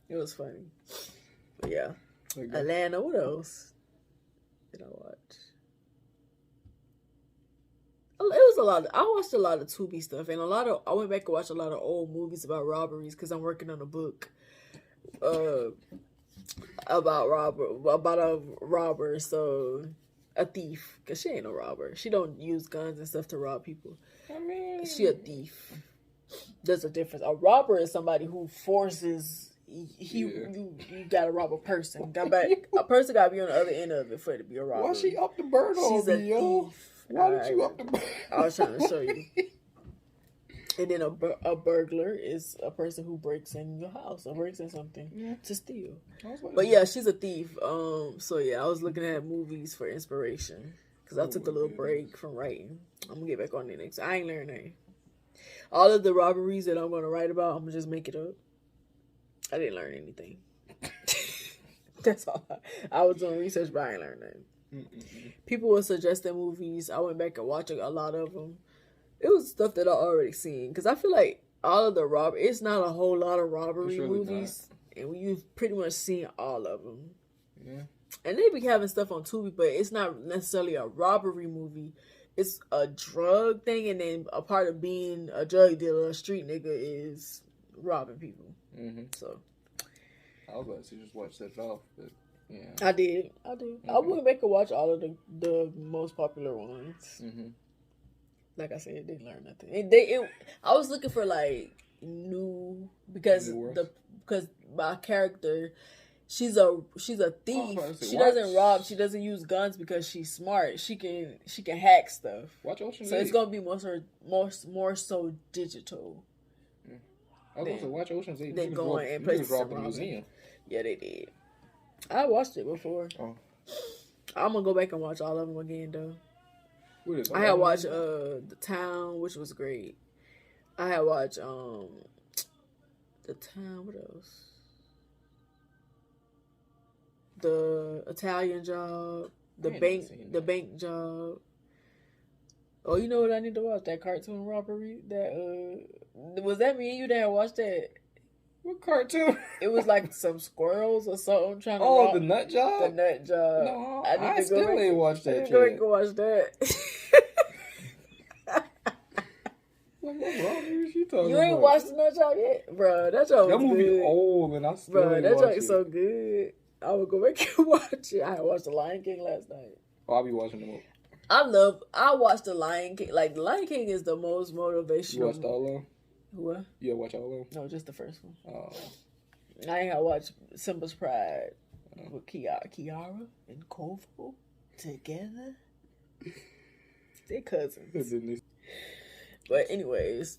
It was funny. But yeah. Okay. Atlanta, what else did I watch? It was a lot. I watched a lot of Tubi stuff, and I went back and watched a lot of old movies about robberies because I'm working on a book about a robber, so a thief, because she ain't no robber. She don't use guns and stuff to rob people. I mean, She a thief. There's a difference. A robber is somebody who forces you gotta rob a person. A person gotta be on the other end of it for it to be a robber. why she up the bird She's on a me, yo? thief. Why did you up the bird? I was trying to show you. And then a burglar is a person who breaks in your house or breaks in something to steal. But yeah, she's a thief. So yeah, I was looking at movies for inspiration because I took a little break from writing. I'm gonna get back on it next. I ain't learning anything. All of the robberies that I'm gonna write about, I'm gonna just make it up. I didn't learn anything. That's all. I was doing research, but I ain't learned nothing. People were suggesting movies. I went back and watched a lot of them. It was stuff that I already seen because I feel like all of the it's not a whole lot of robbery movies, and you've pretty much seen all of them. Yeah, and they be having stuff on Tubi, but it's not necessarily a robbery movie. It's a drug thing, and then a part of being a drug dealer, a street nigga, is robbing people. So I was about to just watch that off, but yeah, I did. Okay. I went back and watch all of the most popular ones. Like I said, didn't learn nothing. I was looking for like new because my character, she's a thief. She doesn't rob. She doesn't use guns because she's smart. She can hack stuff. Watch Ocean's 8. So it's gonna be more so digital. I was going to watch Ocean's 8. They going and places robbing the museum. Yeah, they did. I watched it before. Oh. I'm gonna go back and watch all of them again though. What is I had watched The Town, which was great. I had watched The Town. What else? The Italian Job. The bank job. Oh, you know what I need to watch? That cartoon robbery. That was that me and you that had watched that? What cartoon? It was like some squirrels or something trying to rob. The Nut Job? The Nut Job. No, I still ain't watched that yet. Go watch that. What robbery is she talking You ain't about? watched the Nut Job yet? Bro, that job was That movie good. old and I still Bro, ain't that watched job it. is so good. I would go back and watch it. I watched The Lion King last night. Oh, I'll be watching the movie. I watched The Lion King. Like, The Lion King is the most motivational. You watched all of them? What? You watch all of them? No, just the first one. Oh. I ain't watched Simba's Pride with Kiara and Kovo together. They're cousins. But anyways,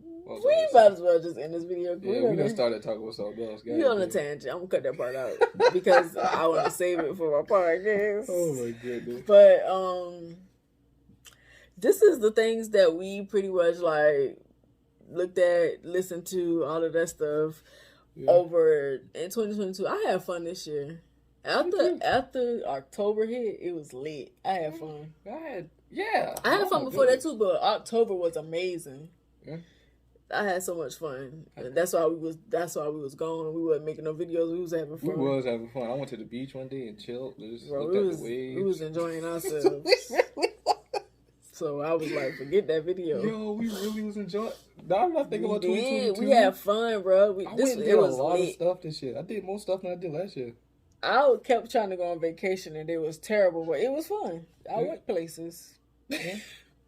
we might as well just end this video. Yeah, we done started talking about something else. We on a tangent. I'm gonna cut that part out because I want to save it for my podcast. Oh my goodness. But this is the things that we pretty much like looked at, listened to, all of that stuff over in 2022. I had fun this year. After October hit, it was lit. I had fun. I had fun before that too, but October was amazing. Yeah. I had so much fun. And that's why we was gone. We wasn't making no videos. We was having fun. We was having fun. I went to the beach one day and chilled. Just looked at the waves. We was enjoying ourselves. So I was like, forget that video. Yo, we really was enjoying. Now I'm not thinking about 2022. We had fun, bro. I did a lot of stuff this year. I did more stuff than I did last year. I kept trying to go on vacation and it was terrible, but it was fun. I went places. Yeah.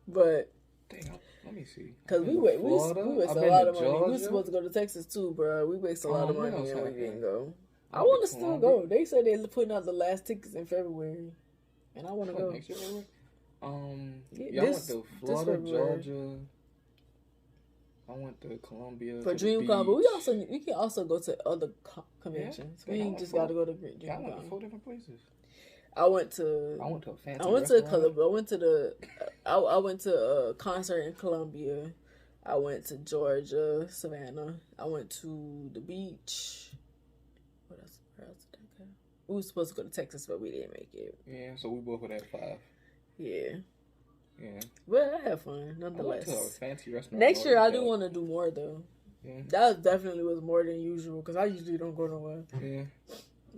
But dang, let me see. Because we waste a lot of money. We were supposed to go to Texas too, bro. We waste a lot of money and we didn't go. I want to still go. They said they're putting out the last tickets in February, and I want to go. Next year, I went to Florida, Georgia. I went to Columbia for DreamCon, but we can also go to other conventions. We ain't just got to go to DreamCon. Yeah, I went to 4 different places. I went to a fancy I went to a concert in Columbia. I went to Georgia, Savannah. I went to the beach. Where else did I go? We were supposed to go to Texas, but we didn't make it. Yeah, so we both were at 5. Yeah. Yeah. But I had fun, nonetheless. I went to a fancy restaurant. Next year, I do want to do more, though. Yeah. That definitely was more than usual, because I usually don't go nowhere. Yeah.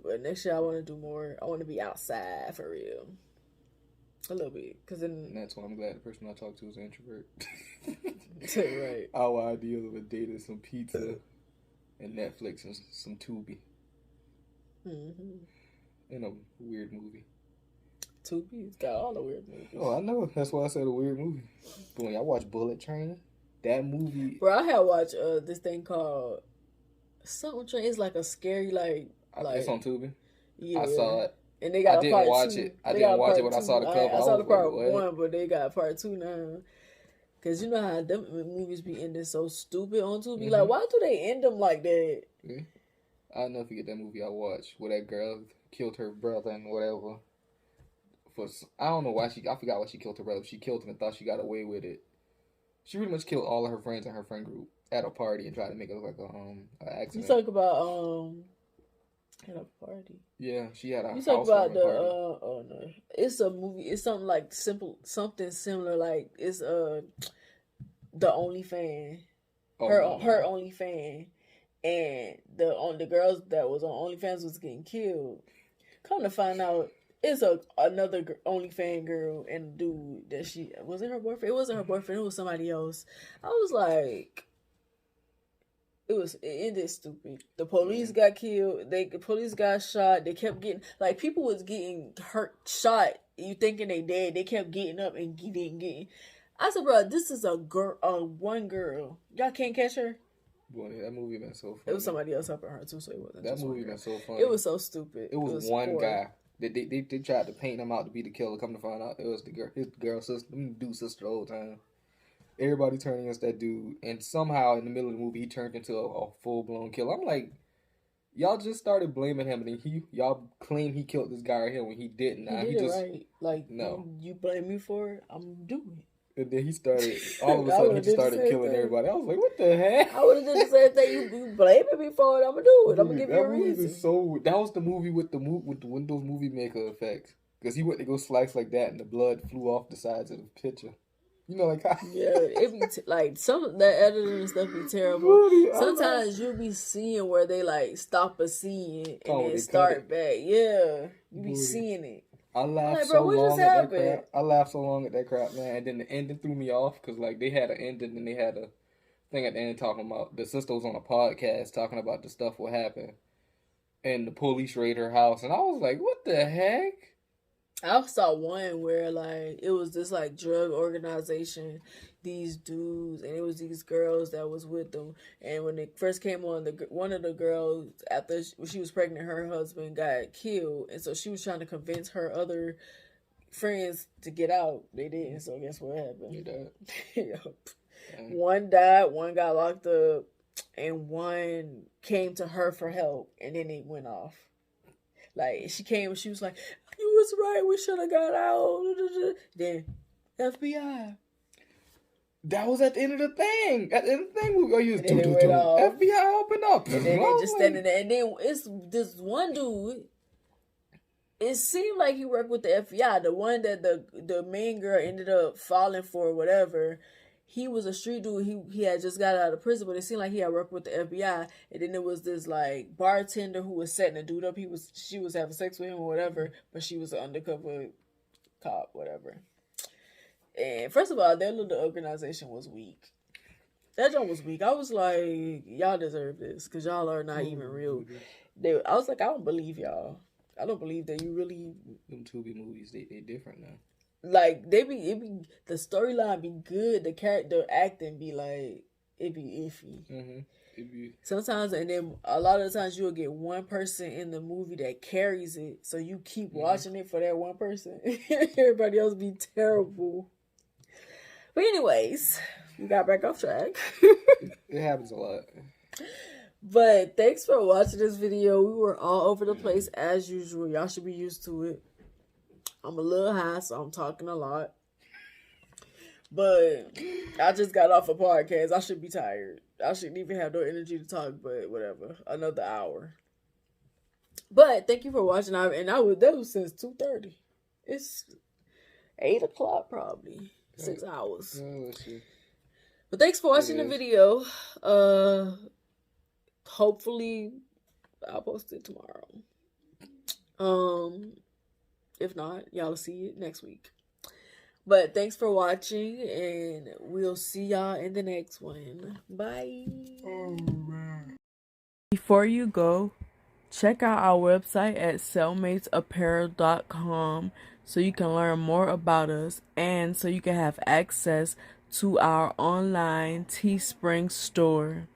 But next year, I want to do more. I want to be outside, for real. A little bit, because then... And that's why I'm glad the person I talked to was an introvert. Right. Our ideal of a date is some pizza and Netflix and some Tubi. Mm-hmm. In a weird movie. Tubi's got all the weird movies. Oh, I know. That's why I said a weird movie. But when y'all watch Bullet Train, that movie... Bro, I had watched this thing called... Something Train. It's like a scary, it's on Tubi? Yeah. I saw it. And they got I didn't watch it. I didn't watch it when I saw the cover. I saw the part 1, but they got part 2 now. Because you know how them movies be ending so stupid on Tubi? Mm-hmm. Like, why do they end them like that? Yeah. I'll never forget that movie I watched where that girl killed her brother and whatever. I don't know why I forgot why she killed her brother. She killed him and thought she got away with it. She pretty much killed all of her friends in her friend group at a party and tried to make it look like an accident. You talk about, at a party. Yeah, she had a You talk about the party. oh no, it's a movie. It's something like something similar. Like it's the OnlyFans, her OnlyFans, and the girls that was on OnlyFans was getting killed. Come to find out, it's another OnlyFans girl and dude that she wasn't her boyfriend. It wasn't her boyfriend. It was somebody else. I was like. It ended stupid. The police got killed. The police got shot. They kept getting people was getting hurt, shot. You thinking they dead? They kept getting up and getting. I said, bro, this is a girl, one girl. Y'all can't catch her. Boy, that movie been so funny. It was somebody else helping her too, so it wasn't. That movie been so funny. It was so stupid. It was one guy. They tried to paint him out to be the killer. Come to find out, it was his girl sister, dude's sister the whole time. Everybody turned against that dude, and somehow in the middle of the movie, he turned into a full-blown killer. I'm like, y'all just started blaming him, and y'all claim he killed this guy right here when he didn't. He did it right. Like, no. You blame me for it, I'm doing it. And then he started, all of a sudden, he just started killing everybody. I was like, what the heck? I would have did the same thing. You blaming me for it, I'm going to do it. I'm going to give you a reason. That was the movie with the Windows Movie Maker effect. Because he went to go slice like that, and the blood flew off the sides of the picture. You know, like how... Yeah, it be some of that editing and stuff be terrible. Sometimes you'll be seeing where they stop a scene and then start back. Yeah, you be seeing it. I laughed so long at that crap. I laughed so long at that crap, man. And then the ending threw me off because they had an ending and they had a thing at the end talking about the sister was on a podcast talking about the stuff what happened, and the police raid her house, and I was like, what the heck? I saw one where it was this drug organization, these dudes, and it was these girls that was with them. And when they first came on, one of the girls, after she was pregnant, her husband got killed, and so she was trying to convince her other friends to get out. They didn't. So guess what happened? He died. Yep. One died, one got locked up, and one came to her for help, and then it went off. She came and she was like, you was right, we should have got out. Then, FBI. That was at the end of the thing. At the end of the thing, you was FBI open up. And then they just standing there. And then it's this one dude. It seemed like he worked with the FBI. The one that the main girl ended up falling for, whatever. he was a street dude. He had just got out of prison, but it seemed like he had worked with the FBI. And then there was this like bartender who was setting a dude up. She was having sex with him or whatever, but she was an undercover cop, whatever. And first of all, their little organization was weak. That joint was weak. I was like, y'all deserve this because y'all are not even real. I was like, I don't believe y'all. I don't believe that you really. Them Tubi movies, they different now. Like it be the storyline be good, the character acting be like it be iffy. Mm-hmm. Sometimes, and then a lot of the times you'll get one person in the movie that carries it, so you keep watching it for that one person. Everybody else be terrible. But anyways, we got back off track. It happens a lot. But thanks for watching this video. We were all over the place as usual. Y'all should be used to it. I'm a little high, so I'm talking a lot. But I just got off a podcast. I should be tired. I shouldn't even have no energy to talk, but whatever. Another hour. But thank you for watching. That was since 2:30. It's 8 o'clock probably. 6 hours. Let's see. But thanks for watching the video. Hopefully I'll post it tomorrow. If not, y'all will see it next week. But thanks for watching, and we'll see y'all in the next one. Bye. Oh, man. Before you go, check out our website at cellmatesapparel.com so you can learn more about us and so you can have access to our online Teespring store.